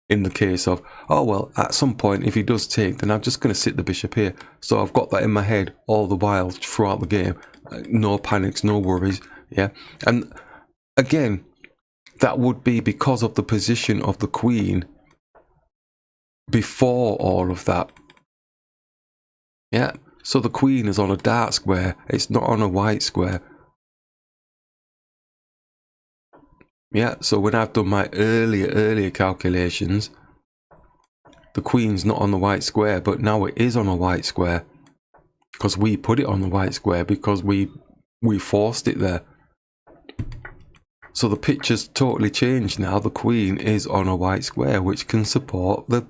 In the case of, oh, well, at some point, if he does take, then I'm just going to sit the bishop here. So I've got that in my head all the while throughout the game. No panics, no worries. Yeah. And again, that would be because of the position of the queen before all of that. Yeah. So the queen is on a dark square. It's not on a white square. Yeah, so when I've done my earlier calculations, the queen's not on the white square, but now it is on a white square. Because we put it on the white square, because we forced it there. So the picture's totally changed now. The queen is on a white square, which can support the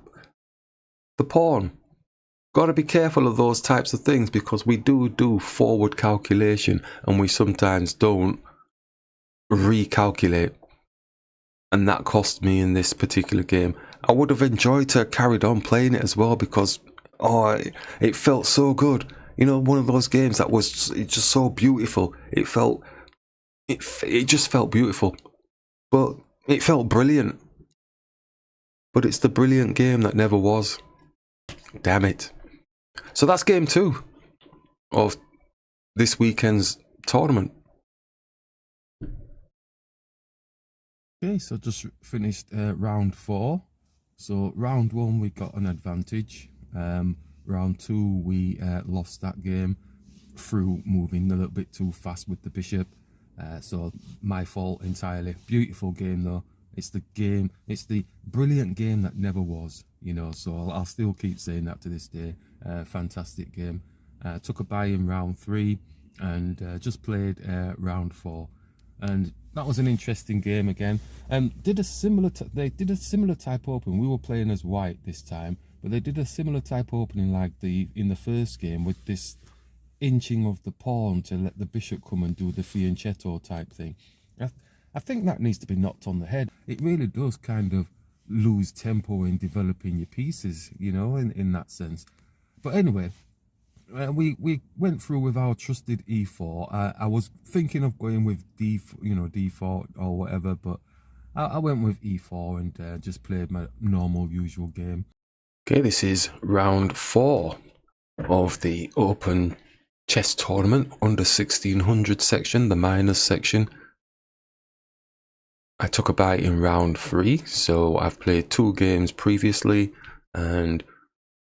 pawn. Got to be careful of those types of things, because we do forward calculation, and we sometimes don't recalculate. And that cost me in this particular game. I would have enjoyed to have carried on playing it as well, because it felt so good. You know, one of those games that was just so beautiful. It just felt beautiful, but it felt brilliant. But it's the brilliant game that never was. Damn it. So that's game 2 of this weekend's tournament. Okay, so just finished round 4. So round 1 we got an advantage. Round 2 we lost that game through moving a little bit too fast with the bishop. So my fault entirely. Beautiful game though. It's the brilliant game that never was, you know, so I'll still keep saying that to this day. Fantastic game. Took a bye in round 3 and just played round 4. And that was an interesting game again. They did a similar type opening. We were playing as white this time, but they did a similar type opening like in the first game, with this inching of the pawn to let the bishop come and do the fianchetto type thing. I think that needs to be knocked on the head. It really does kind of lose tempo in developing your pieces, you know, in that sense. But anyway, we went through with our trusted E4. I was thinking of going with D4 or whatever, but I went with E4 and just played my normal usual game. Okay, this is round 4 of the Open Chess Tournament under 1600 section, the minors section. I took a bite in round 3, so I've played 2 games previously and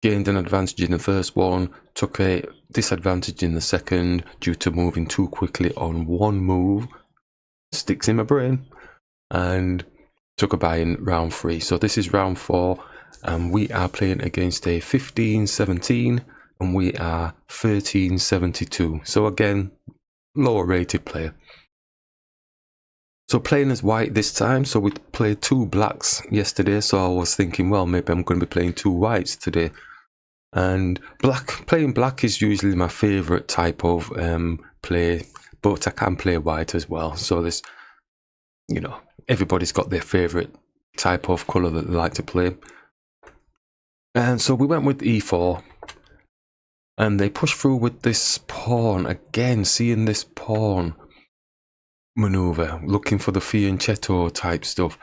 gained an advantage in the first one, took a disadvantage in the second due to moving too quickly on one move, sticks in my brain, and took a bite in round 3. So this is round 4, and we are playing against a 15-17, and we are 13-72. So again, lower rated player. So playing as white this time, so we played 2 blacks yesterday, so I was thinking, well, maybe I'm going to be playing 2 whites today. And playing black is usually my favourite type of play, but I can play white as well. So this, you know, everybody's got their favourite type of colour that they like to play. And so we went with E4, and they pushed through with this pawn. Again, seeing this pawn maneuver, looking for the fianchetto type stuff.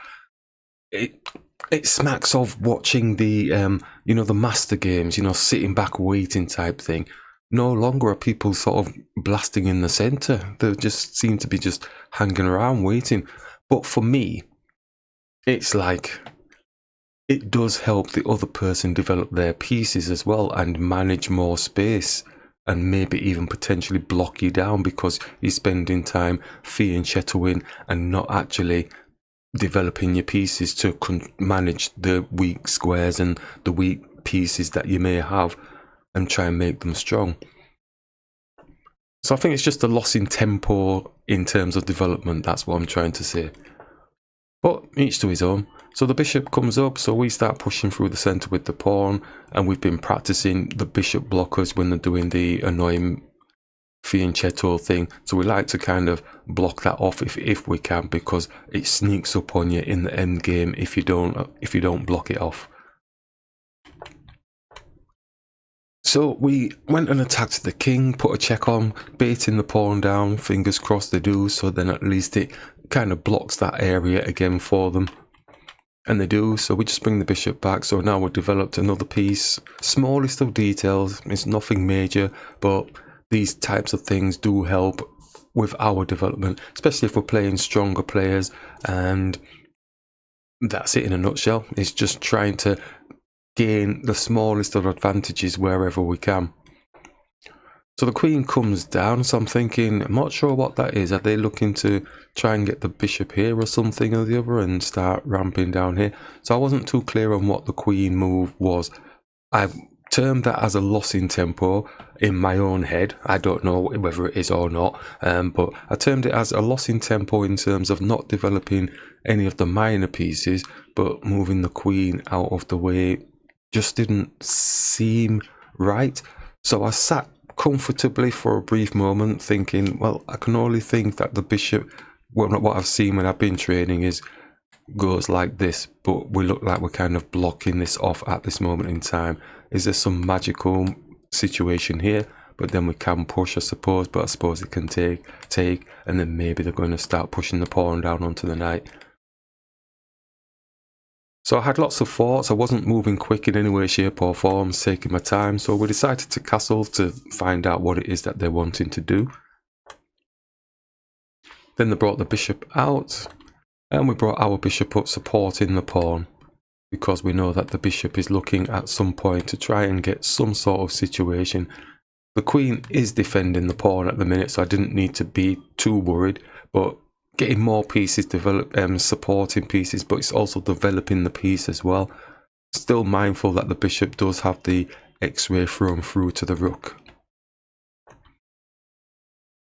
It smacks of watching the the master games, sitting back waiting type thing. No longer are people sort of blasting in the center. They just seem to be just hanging around waiting. But for me, it's like it does help the other person develop their pieces as well and manage more space, and maybe even potentially block you down because you're spending time fianchettoing and not actually developing your pieces to manage the weak squares and the weak pieces that you may have and try and make them strong. So I think it's just a loss in tempo in terms of development. That's what I'm trying to say. But each to his own. So the bishop comes up, so we start pushing through the centre with the pawn, and we've been practicing the bishop blockers when they're doing the annoying fianchetto thing. So we like to kind of block that off if we can, because it sneaks up on you in the end game if you don't block it off. So we went and attacked the king, put a check on, baiting the pawn down, fingers crossed they do, so then at least it kind of blocks that area again for them. And they do, so we just bring the bishop back. So now we've developed another piece, smallest of details, it's nothing major, but these types of things do help with our development, especially if we're playing stronger players. And that's it in a nutshell. It's just trying to gain the smallest of advantages wherever we can. So the queen comes down, so I'm thinking, I'm not sure what that is. Are they looking to try and get the bishop here or something or the other and start ramping down here? So I wasn't too clear on what the queen move was. I termed that as a loss in tempo in my own head. I don't know whether it is or not, but I termed it as a loss in tempo in terms of not developing any of the minor pieces, but moving the queen out of the way just didn't seem right. So I sat comfortably for a brief moment thinking, well, I can only think that the bishop, well, what I've seen when I've been training goes like this, but we look like we're kind of blocking this off at this moment in time. Is there some magical situation here? But then we can push, I suppose, but I suppose it can take, and then maybe they're going to start pushing the pawn down onto the knight. So I had lots of thoughts. I wasn't moving quick in any way, shape or form, taking my time. So we decided to castle to find out what it is that they're wanting to do. Then they brought the bishop out, and we brought our bishop up supporting the pawn, because we know that the bishop is looking at some point to try and get some sort of situation. The queen is defending the pawn at the minute, so I didn't need to be too worried, but getting more pieces, supporting pieces, but it's also developing the piece as well. Still mindful that the bishop does have the x-ray thrown through to the rook.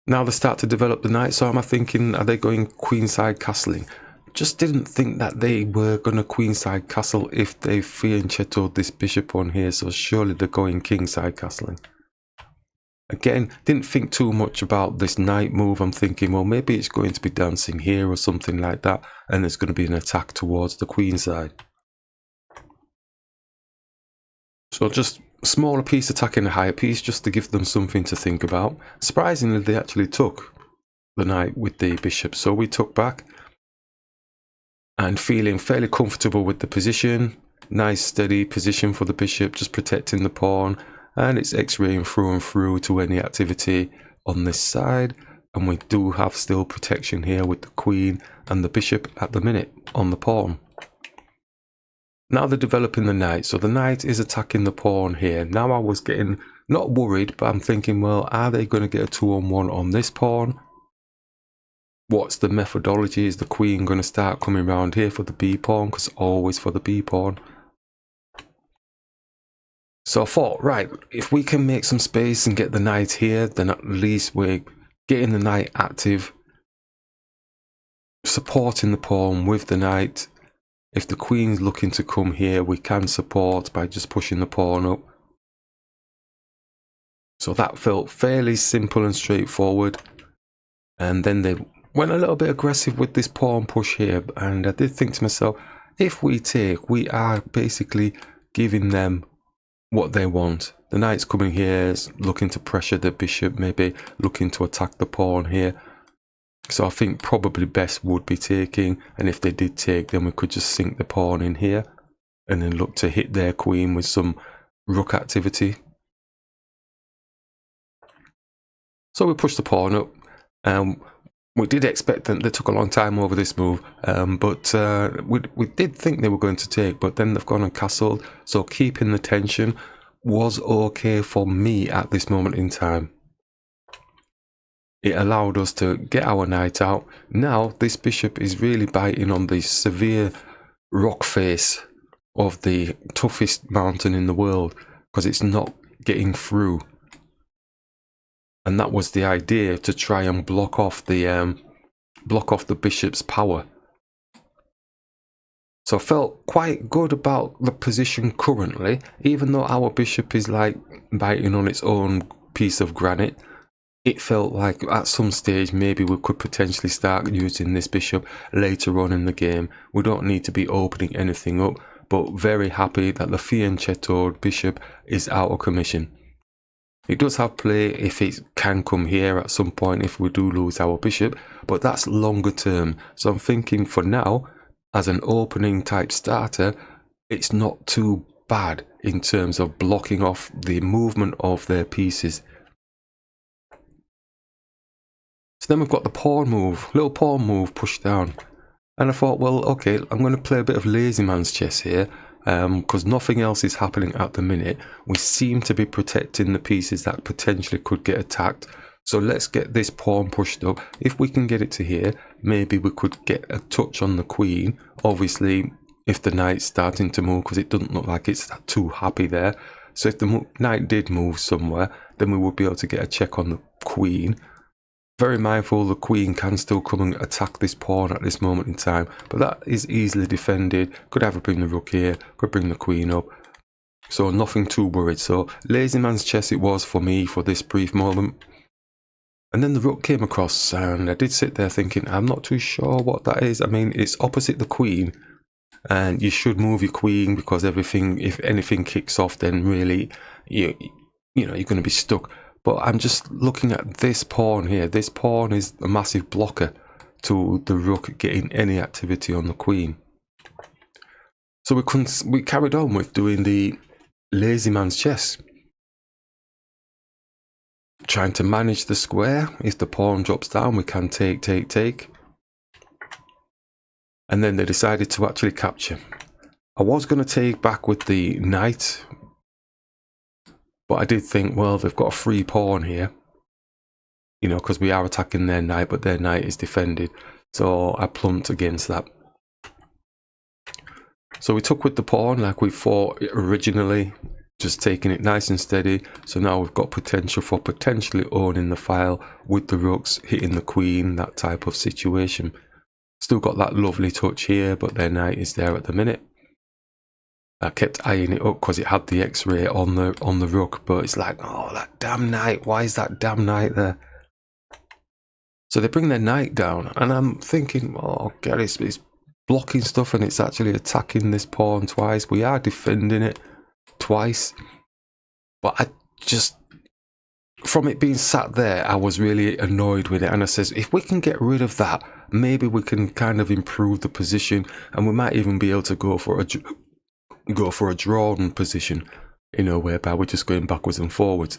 Now they start to develop the knight, so I'm thinking, are they going queenside castling? Just didn't think that they were going to queenside castle if they fianchettoed this bishop on here, so surely they're going kingside castling. Again, didn't think too much about this knight move. I'm thinking, well, maybe it's going to be dancing here or something like that, and there's going to be an attack towards the queen side. So just a smaller piece attacking a higher piece just to give them something to think about. Surprisingly, they actually took the knight with the bishop, so we took back. And feeling fairly comfortable with the position. Nice steady position for the bishop, just protecting the pawn. And it's x-raying through and through to any activity on this side. And we do have still protection here with the queen and the bishop at the minute on the pawn. Now they're developing the knight. So the knight is attacking the pawn here. Now I was getting, not worried, but I'm thinking, well, are they going to get a 2-on-1 on this pawn? What's the methodology? Is the queen going to start coming around here for the b pawn? Because always for the b pawn. So I thought, right, if we can make some space and get the knight here, then at least we're getting the knight active, supporting the pawn with the knight. If the queen's looking to come here, we can support by just pushing the pawn up. So that felt fairly simple and straightforward. And then they went a little bit aggressive with this pawn push here. And I did think to myself, if we take, we are basically giving them what they want. The knight's coming here, looking to pressure the bishop, maybe looking to attack the pawn here. So I think probably best would be taking, and if they did take, then we could just sink the pawn in here and then look to hit their queen with some rook activity. So we pushed the pawn up. We did expect them, they took a long time over this move, but we did think they were going to take, but then they've gone and castled, so keeping the tension was okay for me at this moment in time. It allowed us to get our knight out. Now this bishop is really biting on the severe rock face of the toughest mountain in the world, because it's not getting through. And that was the idea, to try and block off the bishop's power. So I felt quite good about the position currently, even though our bishop is like biting on its own piece of granite. It felt like at some stage maybe we could potentially start using this bishop later on in the game. We don't need to be opening anything up, but very happy that the fianchettoed bishop is out of commission. It does have play if it can come here at some point if we do lose our bishop, but that's longer term. So I'm thinking for now, as an opening type starter, it's not too bad in terms of blocking off the movement of their pieces. So then we've got the pawn move, little pawn move pushed down. And I thought, well, okay, I'm going to play a bit of lazy man's chess here. Because nothing else is happening at the minute. We seem to be protecting the pieces that potentially could get attacked. So let's get this pawn pushed up. If we can get it to here, maybe we could get a touch on the queen. Obviously, if the knight's starting to move, because it doesn't look like it's too happy there. So if the knight did move somewhere, then we would be able to get a check on the queen. Very mindful the queen can still come and attack this pawn at this moment in time, but that is easily defended. Could either bring the rook here, could bring the queen up, so nothing too worried. So lazy man's chess it was for me for this brief moment. And then the rook came across, and I did sit there thinking, I'm not too sure what that is. I mean, it's opposite the queen, and you should move your queen, because everything, if anything kicks off, then really you know you're going to be stuck. But I'm just looking at this pawn here. This pawn is a massive blocker to the rook getting any activity on the queen. So we carried on with doing the lazy man's chess. Trying to manage the square. If the pawn drops down, we can take. And then they decided to actually capture. I was going to take back with the knight, but I did think, well, they've got a free pawn here, you know, because we are attacking their knight, but their knight is defended. So I plumped against that. So we took with the pawn like we fought originally, just taking it nice and steady. So now we've got potential for potentially owning the file with the rooks, hitting the queen, that type of situation. Still got that lovely touch here, but their knight is there at the minute. I kept eyeing it up because it had the X-ray on the rook, but it's like, oh, that damn knight, why is that damn knight there? So they bring their knight down, and I'm thinking, oh god, it's blocking stuff and it's actually attacking this pawn twice. We are defending it twice, but I just, from it being sat there, I was really annoyed with it, and I says, if we can get rid of that, maybe we can kind of improve the position, and we might even be able to go for a drawn position, you know, whereby we're just going backwards and forwards.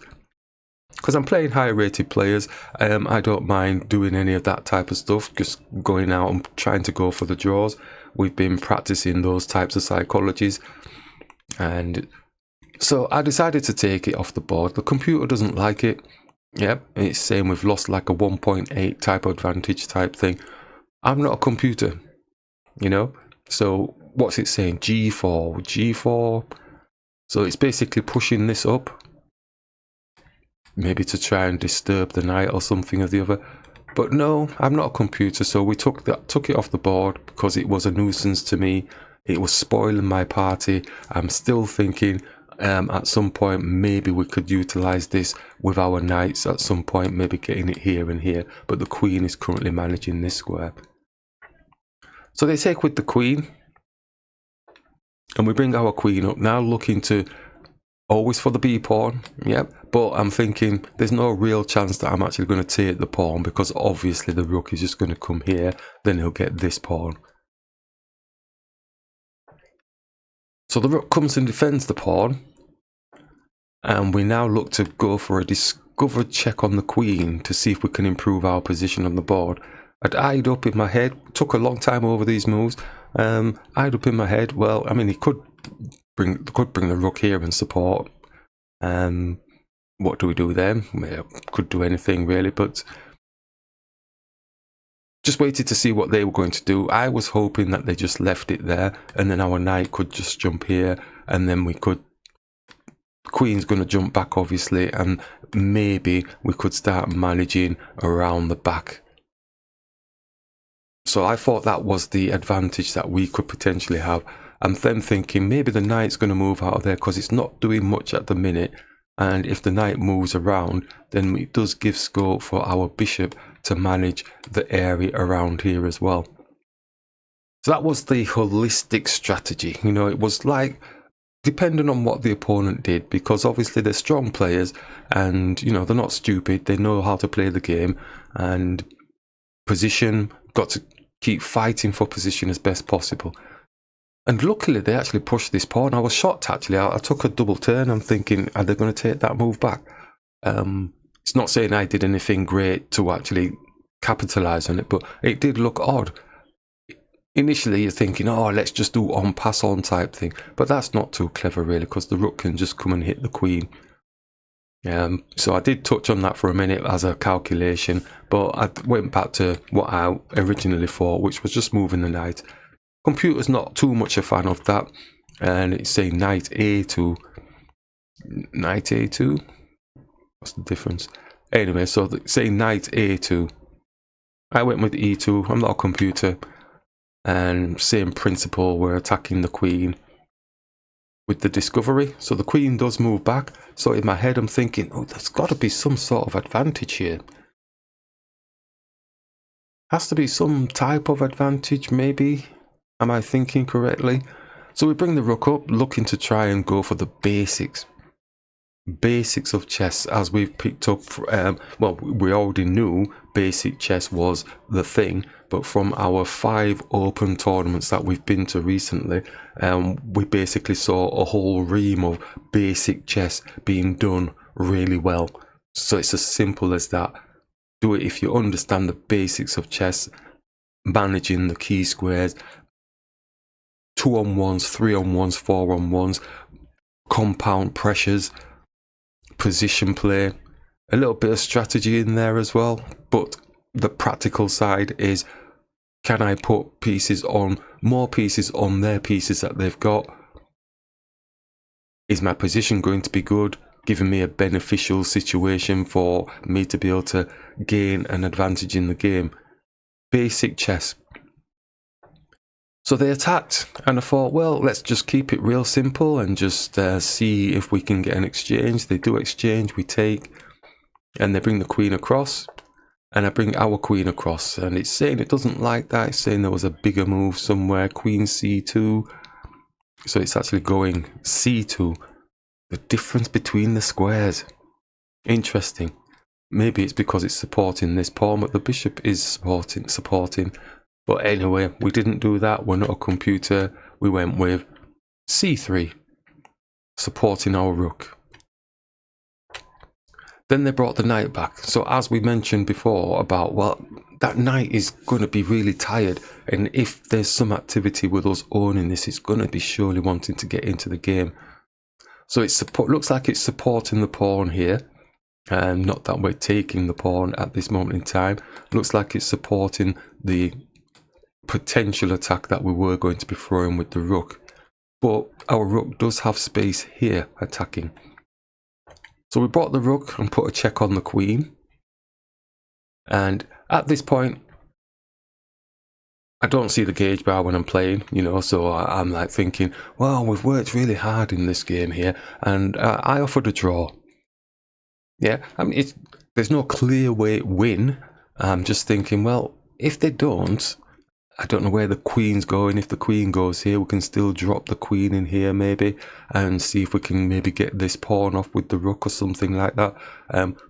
Because I'm playing high rated players, I don't mind doing any of that type of stuff, just going out and trying to go for the draws. We've been practicing those types of psychologies, and so I decided to take it off the board. The computer doesn't like it. Yep, it's saying we've lost like a 1.8 type advantage type thing. I'm not a computer, you know, so what's it saying? G4. So it's basically pushing this up, maybe to try and disturb the knight or something or the other. But no, I'm not a computer, so we took it off the board because it was a nuisance to me. It was spoiling my party. I'm still thinking at some point maybe we could utilize this with our knights at some point, maybe getting it here and here, but the queen is currently managing this square. So they take with the queen, and we bring our queen up now, looking to always for the B pawn. Yep, but I'm thinking there's no real chance that I'm actually going to take the pawn, because obviously the rook is just going to come here, then he'll get this pawn. So the rook comes and defends the pawn, and we now look to go for a discovered check on the queen to see if we can improve our position on the board. I'd eyed up in my head, took a long time over these moves, eyed up in my head, well, I mean, he could bring the rook here and support. What do we do then? We could do anything really, but just waited to see what they were going to do. I was hoping that they just left it there, and then our knight could just jump here, and then we could, queen's going to jump back obviously, and maybe we could start managing around the back. So I thought that was the advantage that we could potentially have. I'm then thinking maybe the knight's going to move out of there because it's not doing much at the minute, and if the knight moves around, then it does give scope for our bishop to manage the area around here as well. So that was the holistic strategy. You know, it was like depending on what the opponent did, because obviously they're strong players and, you know, they're not stupid, they know how to play the game, and position, got to keep fighting for position as best possible. And luckily they actually pushed this pawn. I was shocked actually. I took a double turn. I'm thinking, are they going to take that move back? It's not saying I did anything great to actually capitalize on it, but it did look odd. Initially you're thinking, oh, let's just do on pass on type thing, but that's not too clever really, because the rook can just come and hit the queen. So I did touch on that for a minute as a calculation, but I went back to what I originally thought, which was just moving the knight. Computer's not too much a fan of that, and it's saying knight a2. Knight a2? What's the difference? Anyway, so saying knight a2. I went with e2. I'm not a computer. And same principle, we're attacking the queen with the discovery. So the queen does move back. So in my head I'm thinking, oh, there's got to be some sort of advantage here. Has to be some type of advantage, maybe. Am I thinking correctly? So we bring the rook up, looking to try and go for the basics. Basics of chess, as we've picked up. Well, we already knew basic chess was the thing, but from our 5 open tournaments that we've been to recently, we basically saw a whole ream of basic chess being done really well. So it's as simple as that. Do it if you understand the basics of chess, managing the key squares, 2-on-1s, 3-on-1s, 4-on-1s, compound pressures, position play, a little bit of strategy in there as well. But the practical side is, can I put pieces on, more pieces on their pieces that they've got? Is my position going to be good, giving me a beneficial situation for me to be able to gain an advantage in the game? Basic chess. So they attacked, and I thought, well, let's just keep it real simple and just see if we can get an exchange. They do exchange, we take, and they bring the queen across, and I bring our queen across, and it's saying it doesn't like that. It's saying there was a bigger move somewhere, queen c2. So it's actually going c2. The difference between the squares. Interesting. Maybe it's because it's supporting this pawn, but the bishop is supporting. But anyway, we didn't do that. We're not a computer. We went with c3, supporting our rook. Then they brought the knight back. So as we mentioned before about, well, that knight is going to be really tired. And if there's some activity with us owning this, it's going to be surely wanting to get into the game. So it looks like it's supporting the pawn here. Not that we're taking the pawn at this moment in time. Looks like it's supporting the potential attack that we were going to be throwing with the rook. But our rook does have space here attacking. So we brought the rook and put a check on the queen. And at this point, I don't see the gauge bar when I'm playing, you know, so I'm like thinking, well, we've worked really hard in this game here, and I offered a draw. Yeah, I mean, there's no clear way to win. I'm just thinking, well, if they don't, I don't know where the queen's going. If the queen goes here, we can still drop the queen in here maybe and see if we can maybe get this pawn off with the rook or something like that.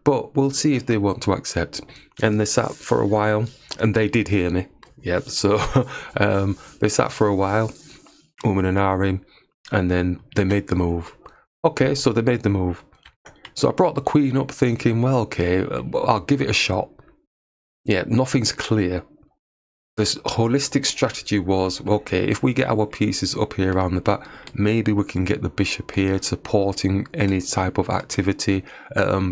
But we'll see if they want to accept. And they sat for a while, and they did hear me. Yep, so they sat for a while, and ahhing, and then they made the move. Okay, so they made the move. So I brought the queen up thinking, well, okay, I'll give it a shot. Yeah, nothing's clear. This holistic strategy was, okay, if we get our pieces up here around the back, maybe we can get the bishop here supporting any type of activity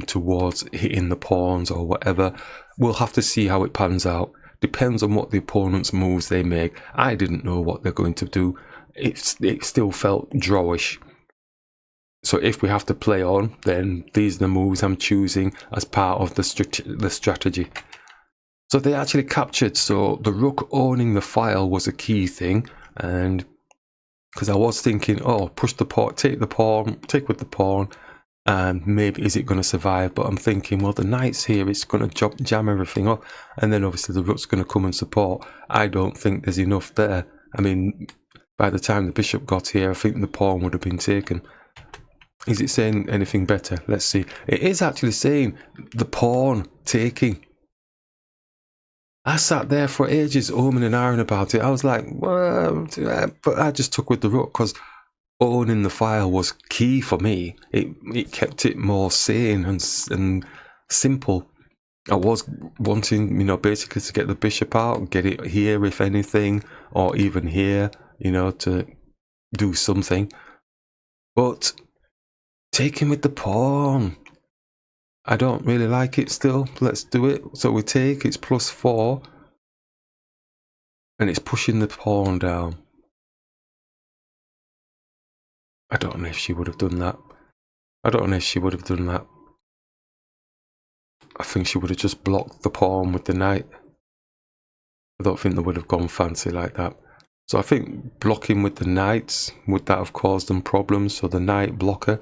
towards hitting the pawns or whatever. We'll have to see how it pans out. Depends on what the opponent's moves they make. I didn't know what they're going to do. It still felt drawish. So if we have to play on, then these are the moves I'm choosing as part of the strategy. So they actually captured, so the rook owning the file was a key thing, and because I was thinking, oh, push the pawn, take with the pawn, and maybe is it going to survive? But I'm thinking, well, the knight's here, it's going to jam everything up, and then obviously the rook's going to come and support. I don't think there's enough there. I mean, by the time the bishop got here, I think the pawn would have been taken. Is it saying anything better? Let's see. It is actually saying the pawn taking. I sat there for ages, umming and ahhing about it. I was like, well, but I just took with the rook because owning the file was key for me. It kept it more sane and simple. I was wanting, you know, basically to get the bishop out, get it here if anything, or even here, you know, to do something. But taking with the pawn, I don't really like it still. Let's do it. So we take, it's +4. And it's pushing the pawn down. I don't know if she would have done that. I think she would have just blocked the pawn with the knight. I don't think they would have gone fancy like that. So I think blocking with the knights, would that have caused them problems? So the knight blocker.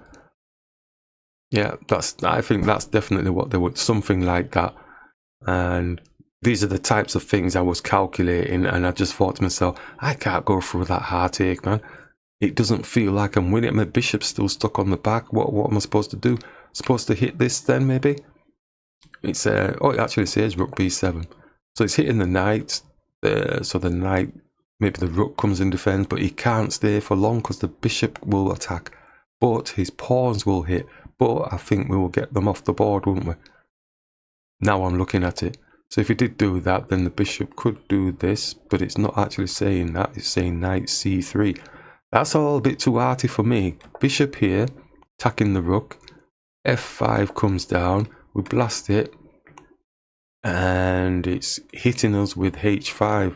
Yeah, I think that's definitely what they would, something like that. And these are the types of things I was calculating, and I just thought to myself, I can't go through that heartache, man. It doesn't feel like I'm winning. My bishop's still stuck on the back. What am I supposed to do? Supposed to hit this then, maybe? It's oh, it actually says rook b7. So it's hitting the knight. So the knight, maybe the rook comes in defense, but he can't stay for long because the bishop will attack. But his pawns will hit. But I think we will get them off the board, won't we? Now I'm looking at it. So if he did do that, then the bishop could do this, but it's not actually saying that. It's saying knight c3. That's all a bit too arty for me. Bishop here, attacking the rook. f5 comes down. We blast it. And it's hitting us with h5.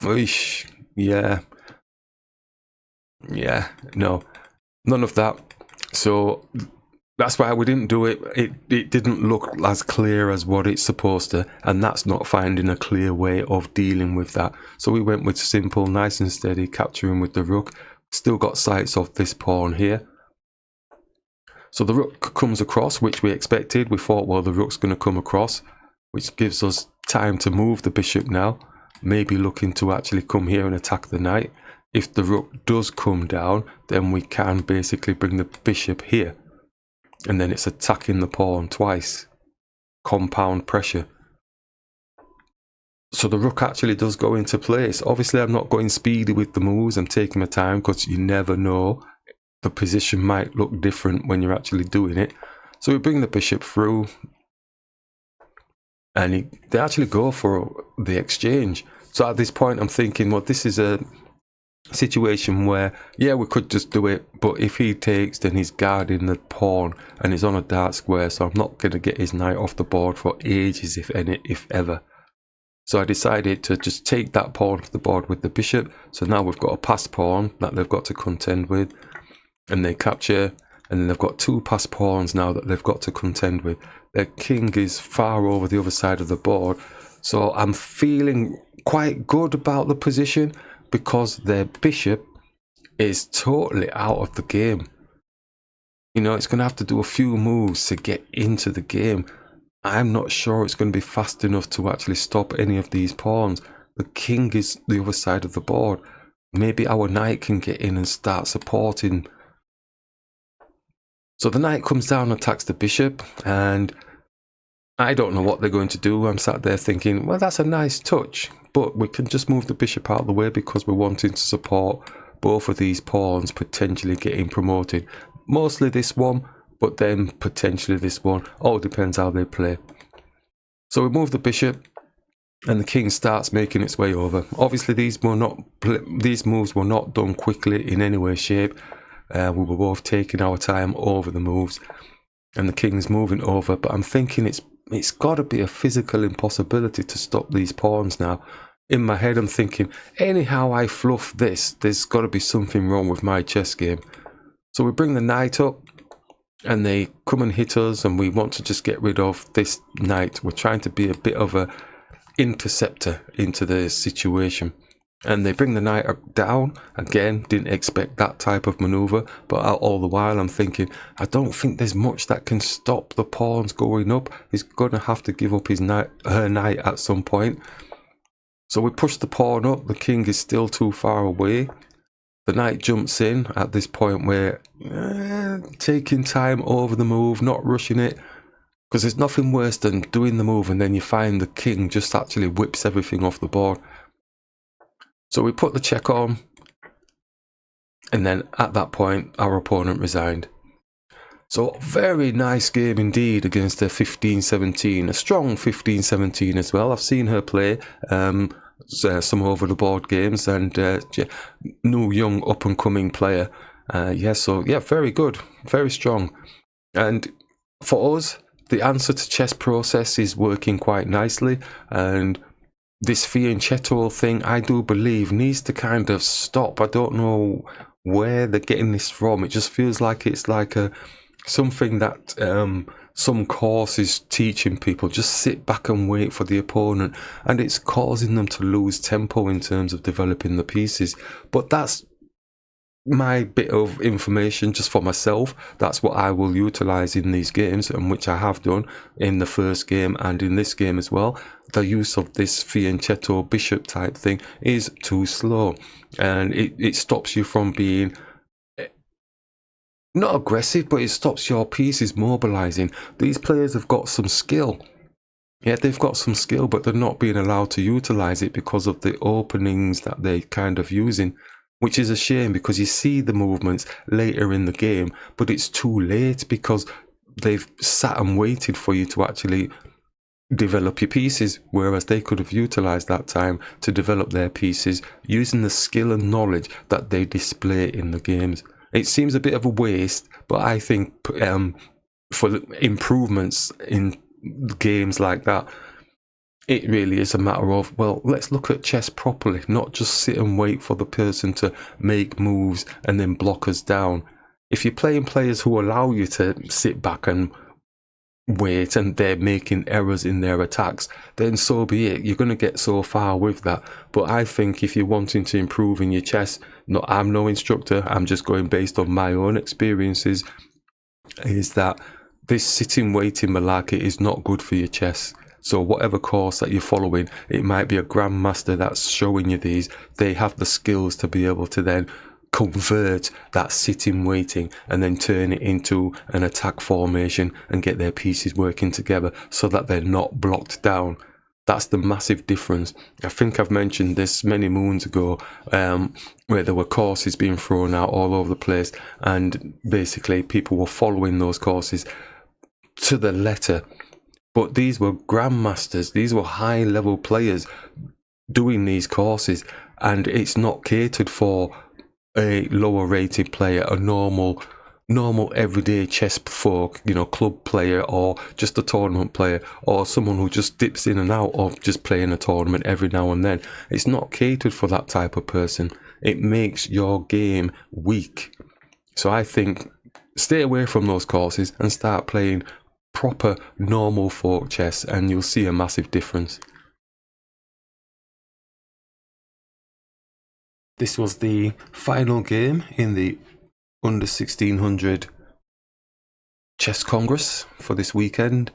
Oish. Yeah. Yeah. No. None of that. So That's why we didn't do it. It didn't look as clear as what it's supposed to, and that's not finding a clear way of dealing with that. So we went with simple, nice and steady, capturing with the rook. Still got sights of this pawn here. So the rook comes across, which we expected. We thought, well, the rook's going to come across, which gives us time to move the bishop now. Maybe looking to actually come here and attack the knight. If the rook does come down, then we can basically bring the bishop here. And then it's attacking the pawn twice. Compound pressure. So the rook actually does go into place. Obviously, I'm not going speedy with the moves. I'm taking my time because you never know. The position might look different when you're actually doing it. So we bring the bishop through. And they actually go for the exchange. So at this point, I'm thinking, well, this is a situation where, yeah, we could just do it, but if he takes, then he's guarding the pawn and he's on a dark square, so I'm not going to get his knight off the board for ages, if ever. So I decided to just take that pawn off the board with the bishop. So now we've got a passed pawn that they've got to contend with, and they capture, and then they've got two passed pawns now that they've got to contend with. Their king is far over the other side of the board, so I'm feeling quite good about the position because their bishop is totally out of the game. You know, it's going to have to do a few moves to get into the game. I'm not sure it's going to be fast enough to actually stop any of these pawns. The king is the other side of the board. Maybe our knight can get in and start supporting. So the knight comes down and attacks the bishop, and I don't know what they're going to do. I'm sat there thinking, well, that's a nice touch, but we can just move the bishop out of the way because we're wanting to support both of these pawns potentially getting promoted. Mostly this one, but then potentially this one. All depends how they play. So we move the bishop, and the king starts making its way over. Obviously, these moves were not done quickly in any way, shape. We were both taking our time over the moves, and the king's moving over. But I'm thinking it's got to be a physical impossibility to stop these pawns now. In my head, I'm thinking, anyhow I fluff this, there's got to be something wrong with my chess game. So we bring the knight up, and they come and hit us, and we want to just get rid of this knight. We're trying to be a bit of a interceptor into the situation. And they bring the knight down. Again, didn't expect that type of maneuver, but all the while I'm thinking, I don't think there's much that can stop the pawns going up. He's going to have to give up her knight at some point. So we push the pawn up. The king is still too far away. The knight jumps in at this point where taking time over the move, not rushing it, because there's nothing worse than doing the move and then you find the king just actually whips everything off the board. So we put the check on, and then at that point our opponent resigned. So very nice game indeed against a 15-17, a strong 15-17 as well. I've seen her play some over the board games, and new young up and coming player. So very good, very strong. And for us, the answer to chess process is working quite nicely, and this fianchetto thing, I do believe, needs to kind of stop. I don't know where they're getting this from. It just feels like it's like something that some course is teaching people. Just sit back and wait for the opponent, and it's causing them to lose tempo in terms of developing the pieces. But that's my bit of information just for myself. That's what I will utilize in these games, and which I have done in the first game and in this game as well. The use of this fianchetto bishop type thing is too slow, and it stops you from being not aggressive, but it stops your pieces mobilizing. These players have got some skill. Yeah, they've got some skill, but they're not being allowed to utilize it because of the openings that they're kind of using, which is a shame because you see the movements later in the game, but it's too late because they've sat and waited for you to actually develop your pieces, whereas they could have utilized that time to develop their pieces using the skill and knowledge that they display in the games. It seems a bit of a waste, but I think for improvements in games like that, it really is a matter of, well, let's look at chess properly, not just sit and wait for the person to make moves and then block us down. If you're playing players who allow you to sit back and wait and they're making errors in their attacks, then so be it. You're going to get so far with that. But I think if you're wanting to improve in your chess, no, I'm no instructor, I'm just going based on my own experiences, is that this sitting waiting malarkey is not good for your chess. So whatever course that you're following, it might be a grandmaster that's showing you these. They have the skills to be able to then convert that sitting waiting and then turn it into an attack formation and get their pieces working together so that they're not blocked down. That's the massive difference. I think I've mentioned this many moons ago, where there were courses being thrown out all over the place, and basically people were following those courses to the letter. But these were grandmasters, these were high level players doing these courses, and it's not catered for a lower rated player, a normal everyday chess folk, you know, club player or just a tournament player or someone who just dips in and out of just playing a tournament every now and then. It's not catered for that type of person. It makes your game weak. So I think stay away from those courses and start playing proper normal folk chess and you'll see a massive difference. This was the final game in the under 1600 Chess Congress for this weekend,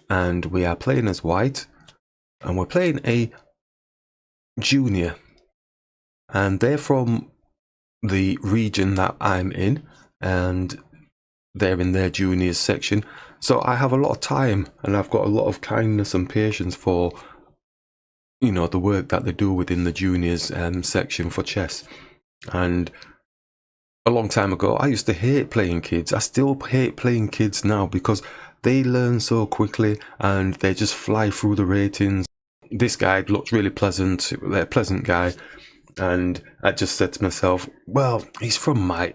and we are playing as white, and we're playing a junior, and they're from the region that I'm in, and they're in their juniors section. So I have a lot of time, and I've got a lot of kindness and patience for, you know, the work that they do within the juniors section for chess. And a long time ago, I used to hate playing kids. I still hate playing kids now because they learn so quickly and they just fly through the ratings. This guy looked really pleasant, a pleasant guy, and I just said to myself, well, he's from my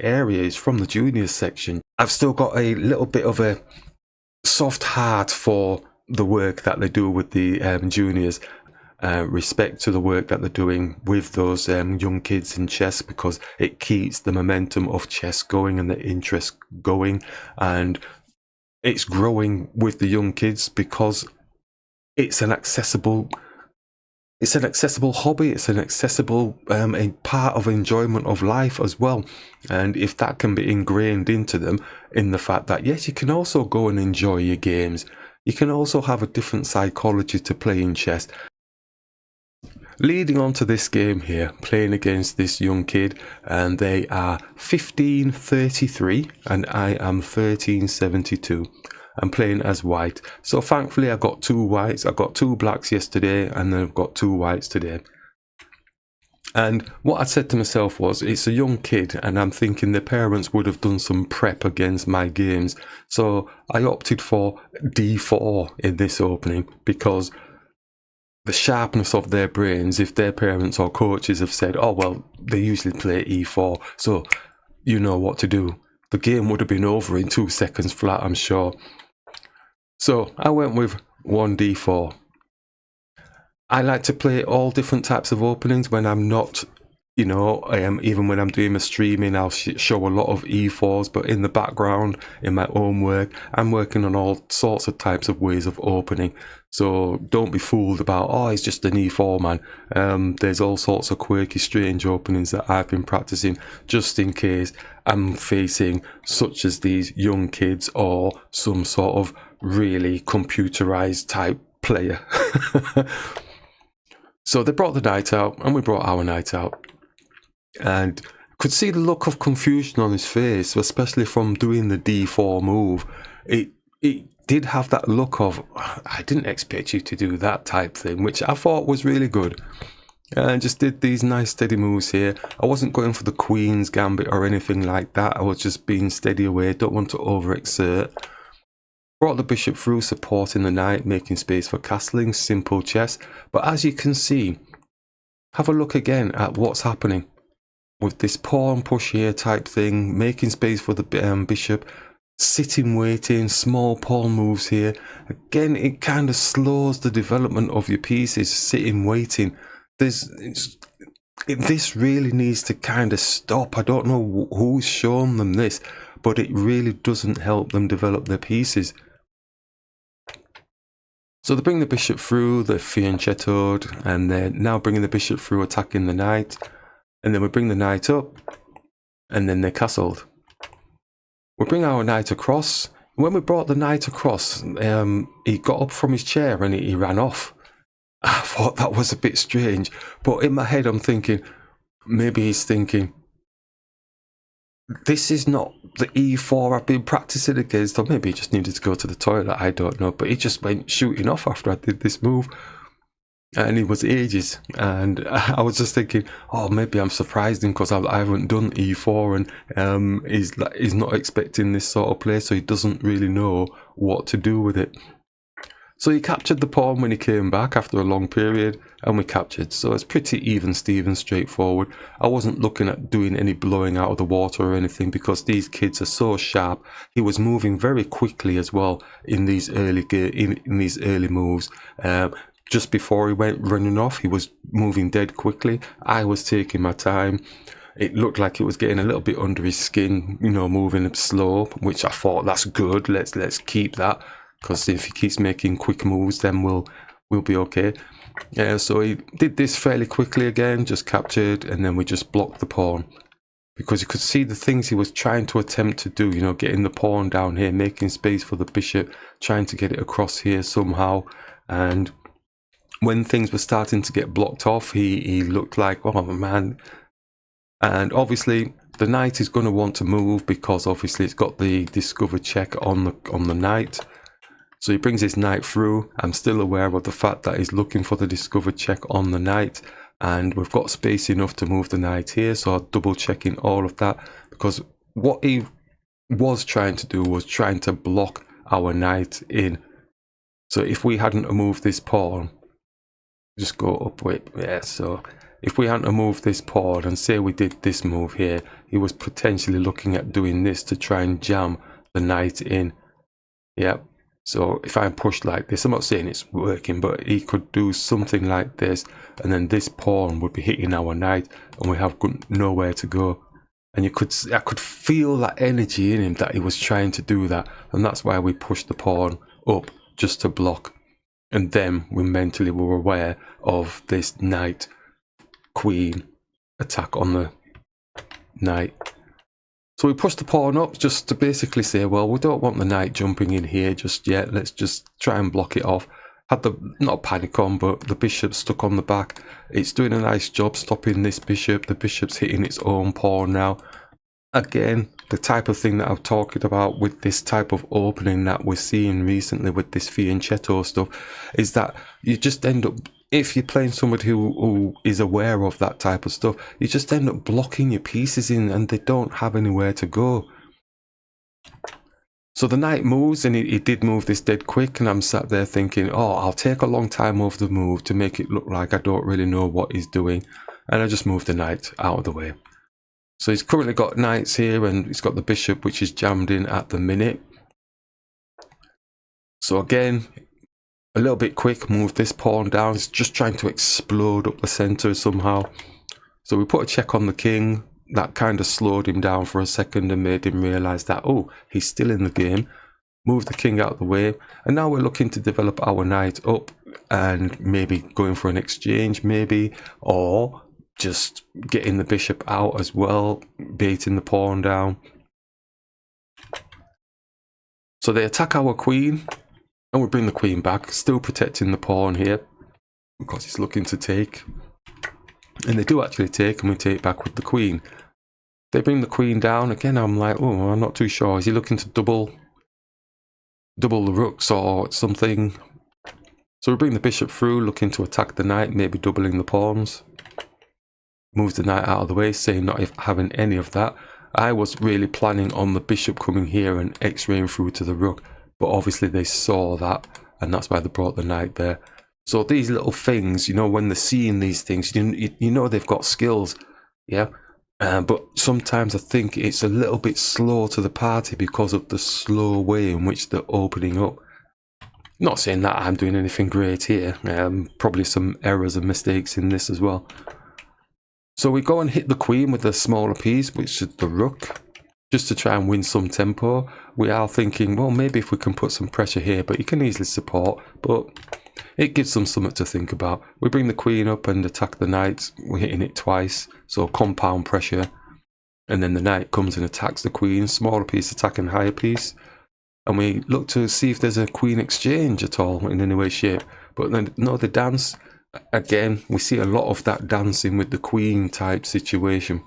area, he's from the juniors section. I've still got a little bit of a soft heart for the work that they do with the juniors. Respect to the work that they're doing with those young kids in chess, because it keeps the momentum of chess going and the interest going, and it's growing with the young kids because it's an accessible hobby, it's an accessible a part of enjoyment of life as well. And if that can be ingrained into them, in the fact that yes, you can also go and enjoy your games, you can also have a different psychology to playing chess. Leading on to this game here, playing against this young kid, and they are 1533 and I am 1372. I'm playing as white. So thankfully I got two whites. I got two blacks yesterday and then I've got two whites today. And what I said to myself was, it's a young kid and I'm thinking the parents would have done some prep against my games. So I opted for d4 in this opening because the sharpness of their brains, if their parents or coaches have said, oh, well, they usually play e4, so you know what to do. The game would have been over in 2 seconds flat, I'm sure. So I went with 1d4. I like to play all different types of openings when I'm not, you know, even when I'm doing my streaming, I'll show a lot of e4s, but in the background, in my own work, I'm working on all sorts of types of ways of opening. So don't be fooled about, oh, it's just an e4 man. There's all sorts of quirky, strange openings that I've been practicing just in case I'm facing such as these young kids or some sort of really computerized type player. So they brought the knight out and we brought our knight out. And could see the look of confusion on his face, especially from doing the d4 move. It did have that look of, I didn't expect you to do that type thing, which I thought was really good. And just did these nice steady moves here. I wasn't going for the queen's gambit or anything like that. I was just being steady away, don't want to overexert. Brought the bishop through, supporting the knight, making space for castling, simple chess. But as you can see, have a look again at what's happening with this pawn push here type thing, making space for the bishop, sitting waiting, small pawn moves here. Again, it kind of slows the development of your pieces, sitting waiting. This really needs to kind of stop. I don't know who's shown them this, but it really doesn't help them develop their pieces. So they bring the bishop through, they're fianchettoed, and they're now bringing the bishop through, attacking the knight. And then we bring the knight up, and then they're castled. We bring our knight across. When we brought the knight across, he got up from his chair and he ran off. I thought that was a bit strange, but in my head I'm thinking, maybe he's thinking, this is not the e4 I've been practicing against, or maybe he just needed to go to the toilet, I don't know, but he just went shooting off after I did this move, and it was ages, and I was just thinking, oh, maybe I'm surprised him because I haven't done e4, and he's not expecting this sort of play, so he doesn't really know what to do with it. So he captured the pawn when he came back after a long period, and we captured. So it's pretty even, Steven, straightforward. I wasn't looking at doing any blowing out of the water or anything because these kids are so sharp. He was moving very quickly as well in these early moves. Just before he went running off, he was moving dead quickly. I was taking my time. It looked like it was getting a little bit under his skin, you know, moving slow, which I thought, that's good. Let's keep that. Because if he keeps making quick moves, then we'll be okay. Yeah, so he did this fairly quickly again, just captured, and then we just blocked the pawn. Because you could see the things he was trying to attempt to do, you know, getting the pawn down here, making space for the bishop, trying to get it across here somehow. And when things were starting to get blocked off, he looked like, oh man. And obviously, the knight is going to want to move because obviously it's got the discover check on the knight. So he brings his knight through. I'm still aware of the fact that he's looking for the discover check on the knight, and we've got space enough to move the knight here, so I'm double checking all of that, because what he was trying to do was trying to block our knight in. So if we hadn't moved this pawn, just go up with, yeah, so if we hadn't moved this pawn and say we did this move here, he was potentially looking at doing this to try and jam the knight in. Yep. So if I'm pushed like this, I'm not saying it's working, but he could do something like this, and then this pawn would be hitting our knight, and we have nowhere to go. And I could feel that energy in him that he was trying to do that, and that's why we pushed the pawn up just to block. And then we mentally were aware of this knight queen attack on the knight. So we pushed the pawn up just to basically say, well, we don't want the knight jumping in here just yet. Let's just try and block it off. Had the, not panic on, but the bishop stuck on the back. It's doing a nice job stopping this bishop. The bishop's hitting its own pawn now. Again, the type of thing that I'm talking about with this type of opening that we're seeing recently with this fianchetto stuff is that you just end up, if you're playing somebody who is aware of that type of stuff, you just end up blocking your pieces in and they don't have anywhere to go. So the knight moves, and he did move this dead quick, and I'm sat there thinking, oh, I'll take a long time over the move to make it look like I don't really know what he's doing. And I just moved the knight out of the way. So he's currently got knights here, and he's got the bishop, which is jammed in at the minute. So again, a little bit quick, move this pawn down. He's just trying to explode up the center somehow. So we put a check on the king. That kind of slowed him down for a second and made him realize that, oh, he's still in the game. Move the king out of the way. And now we're looking to develop our knight up and maybe going for an exchange, maybe, or just getting the bishop out as well, baiting the pawn down. So they attack our queen, and we bring the queen back, still protecting the pawn here because it's looking to take. And they do actually take, and we take back with the queen. They bring the queen down. Again, I'm like, oh, I'm not too sure. Is he looking to double the rooks or something? So we bring the bishop through, looking to attack the knight, maybe doubling the pawns. Moves the knight out of the way, saying not having any of that. I was really planning on the bishop coming here and x-raying through to the rook, but obviously they saw that, and that's why they brought the knight there. So these little things, you know, when they're seeing these things, you know they've got skills, yeah? But sometimes I think it's a little bit slow to the party because of the slow way in which they're opening up. Not saying that I'm doing anything great here, probably some errors and mistakes in this as well. So we go and hit the queen with the smaller piece, which is the rook, just to try and win some tempo. We are thinking, well, maybe if we can put some pressure here, but you can easily support, but it gives them something to think about. We bring the queen up and attack the knight. We're hitting it twice, so compound pressure. And then the knight comes and attacks the queen, smaller piece attacking higher piece. And we look to see if there's a queen exchange at all in any way, shape. But then, no, the dance, again, we see a lot of that dancing with the queen type situation.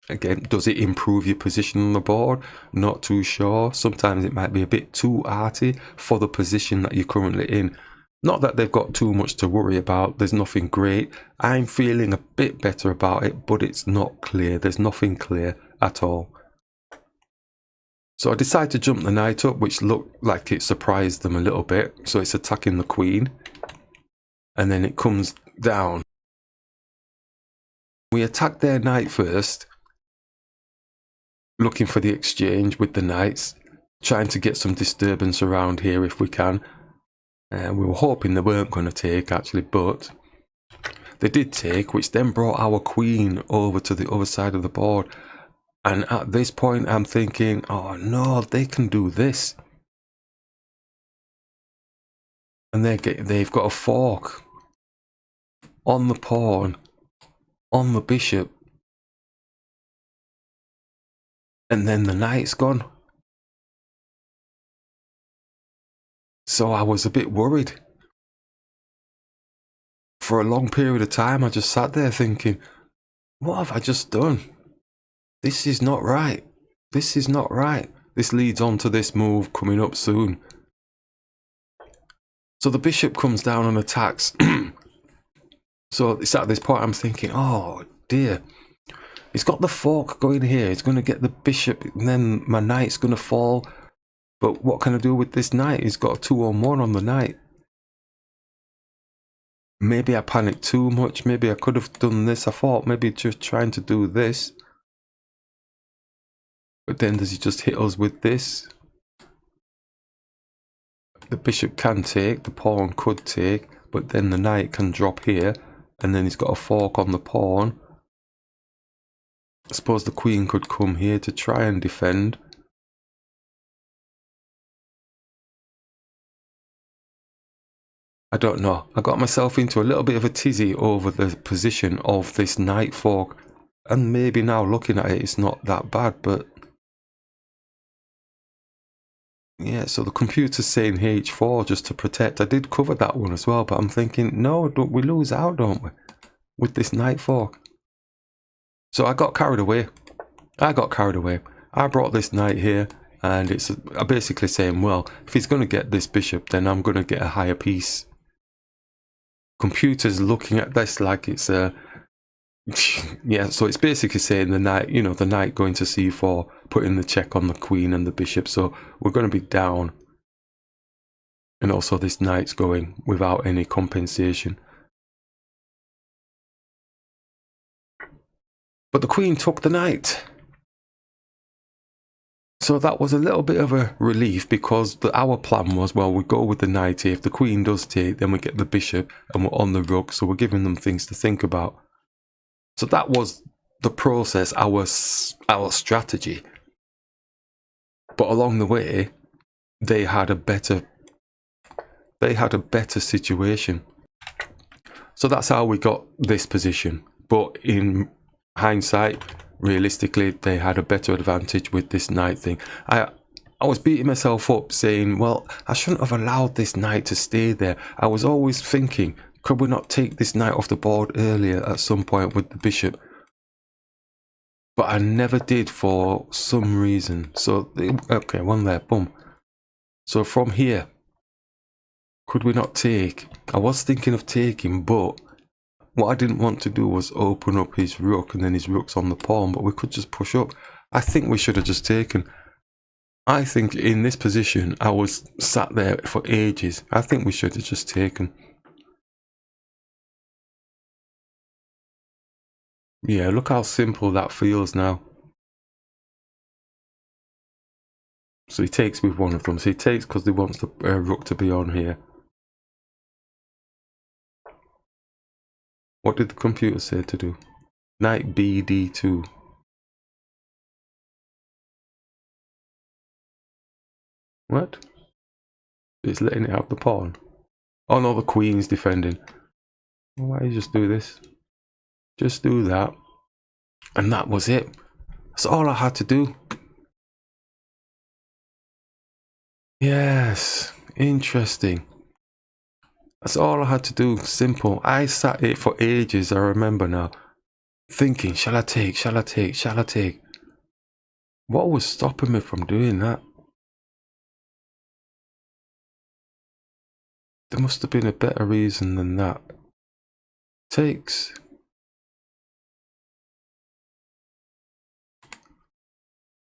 Again, does it improve your position on the board? Not too sure. Sometimes it might be a bit too arty for the position that you're currently in. Not that they've got too much to worry about. There's nothing great. I'm feeling a bit better about it, but it's not clear. There's nothing clear at all. So I decide to jump the knight up, which looked like it surprised them a little bit. So it's attacking the queen. And then it comes down. We attack their knight first, looking for the exchange with the knights, trying to get some disturbance around here if we can. We were hoping they weren't going to take, actually, but they did take, which then brought our queen over to the other side of the board. And at this point, I'm thinking, oh no, they can do this. And they've got a fork on the pawn, on the bishop. And then the knight's gone. So I was a bit worried. For a long period of time, I just sat there thinking, what have I just done? This is not right. This is not right. This leads on to this move coming up soon. So the bishop comes down and attacks. So it's at this point I'm thinking, oh dear. He's got the fork going here. He's going to get the bishop, and then my knight's going to fall. But what can I do with this knight? He's got a 2-on-1 on the knight. Maybe I panicked too much. Maybe I could have done this. I thought maybe just trying to do this. But then does he just hit us with this? The bishop can take, the pawn could take, but then the knight can drop here, and then he's got a fork on the pawn. I suppose the queen could come here to try and defend. I don't know. I got myself into a little bit of a tizzy over the position of this knight fork, and maybe now looking at it, it's not that bad, but yeah, so the computer's saying H4 just to protect. I did cover that one as well, but I'm thinking, no, don't we lose out, don't we? With this knight fork. So I got carried away. I brought this knight here, and it's basically saying, well, if he's going to get this bishop, then I'm going to get a higher piece. Computer's looking at this like it's a... yeah, so it's basically saying the knight, you know, the knight going to c4, putting the check on the queen and the bishop. So we're going to be down. And also this knight's going without any compensation. But the queen took the knight. So that was a little bit of a relief, because our plan was, well, we go with the knight here. If the queen does take, then we get the bishop and we're on the rook. So we're giving them things to think about. So that was the process, our strategy. But along the way, they had a better situation. So that's how we got this position. But in hindsight, realistically, they had a better advantage with this knight thing. I was beating myself up saying, well, I shouldn't have allowed this knight to stay there. I was always thinking, could we not take this knight off the board earlier at some point with the bishop? But I never did for some reason. So, okay, one there, boom. So from here, could we not take? I was thinking of taking, but what I didn't want to do was open up his rook, and then his rook's on the pawn, but we could just push up. I think we should have just taken. I think in this position, I was sat there for ages. I think we should have just taken. Yeah, look how simple that feels now. So he takes with one of them. So he takes because he wants the rook to be on here. What did the computer say to do? Knight B D2. What? It's letting it have the pawn. Oh no, the queen's defending. Why don't you just do this? Just do that. And that was it. That's all I had to do. Yes, interesting. That's all I had to do. Simple. I sat it for ages, I remember now. Thinking, shall I take, shall I take, shall I take? What was stopping me from doing that? There must have been a better reason than that. Takes.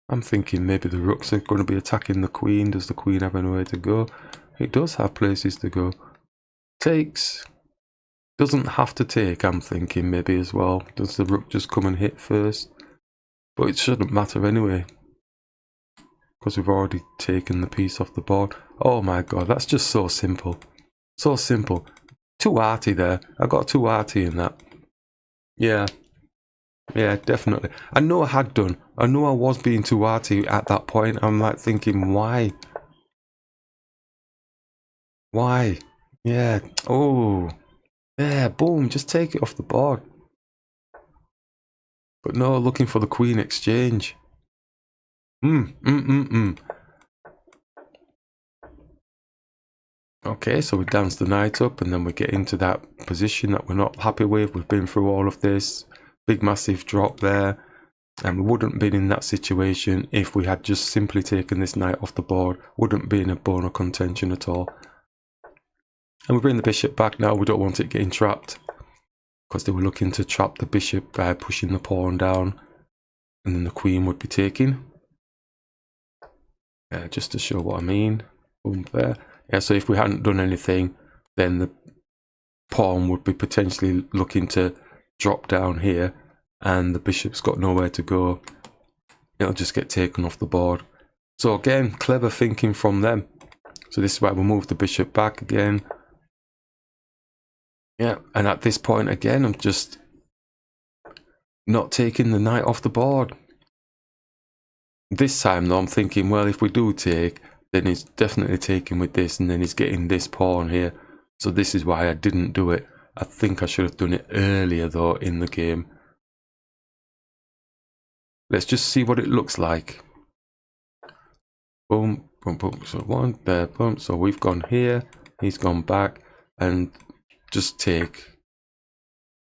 I'm thinking maybe the rooks are going to be attacking the queen. Does the queen have anywhere to go? It does have places to go. Takes. Doesn't have to take, I'm thinking maybe as well. Does the rook just come and hit first? But it shouldn't matter anyway, because we've already taken the piece off the board. Oh my god, that's just so simple. So simple. Too arty there. I got too arty in that. Yeah. Yeah, definitely. I know I had done. I know I was being too arty at that point. I'm like thinking, why? Why? Yeah. Oh. Yeah, boom. Just take it off the board. But no, looking for the queen exchange. Okay, so we dance the knight up and then we get into that position that we're not happy with. We've been through all of this. Big massive drop there. And we wouldn't have been in that situation if we had just simply taken this knight off the board. Wouldn't be in a bone of contention at all. And we bring the bishop back now. We don't want it getting trapped, because they were looking to trap the bishop by pushing the pawn down. And then the queen would be taking. Just to show what I mean. Boom, there. Yeah, so if we hadn't done anything, then the pawn would be potentially looking to drop down here, and the bishop's got nowhere to go. It'll just get taken off the board. So again, clever thinking from them. So this is why we move the bishop back again. Yeah, and at this point again, I'm just not taking the knight off the board. This time though, I'm thinking, well, if we do take, then he's definitely taking with this, and then he's getting this pawn here. So this is why I didn't do it. I think I should have done it earlier though in the game. Let's just see what it looks like. Boom, boom, boom. So one there, boom. So we've gone here, he's gone back, and just take.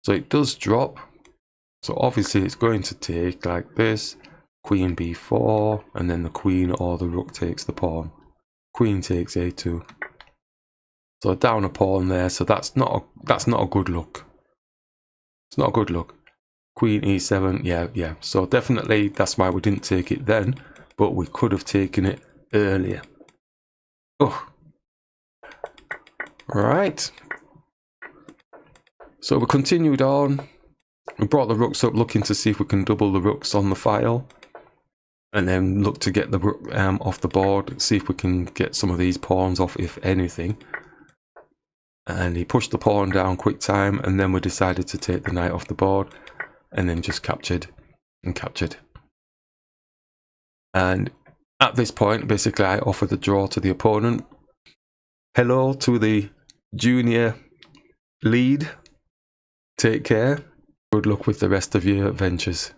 So it does drop. So obviously it's going to take like this. Queen b4, and then the queen or the rook takes the pawn. Queen takes a2. So down a pawn there. So that's not a good look. It's not a good look. Queen e7. Yeah. So definitely that's why we didn't take it then, but we could have taken it earlier. Oh, right. So we continued on. We brought the rooks up, looking to see if we can double the rooks on the file. And then look to get the rook off the board, see if we can get some of these pawns off, if anything. And he pushed the pawn down quick time, and then we decided to take the knight off the board, and then just captured and captured. And at this point, basically, I offered the draw to the opponent. Hello to the junior lead. Take care. Good luck with the rest of your adventures.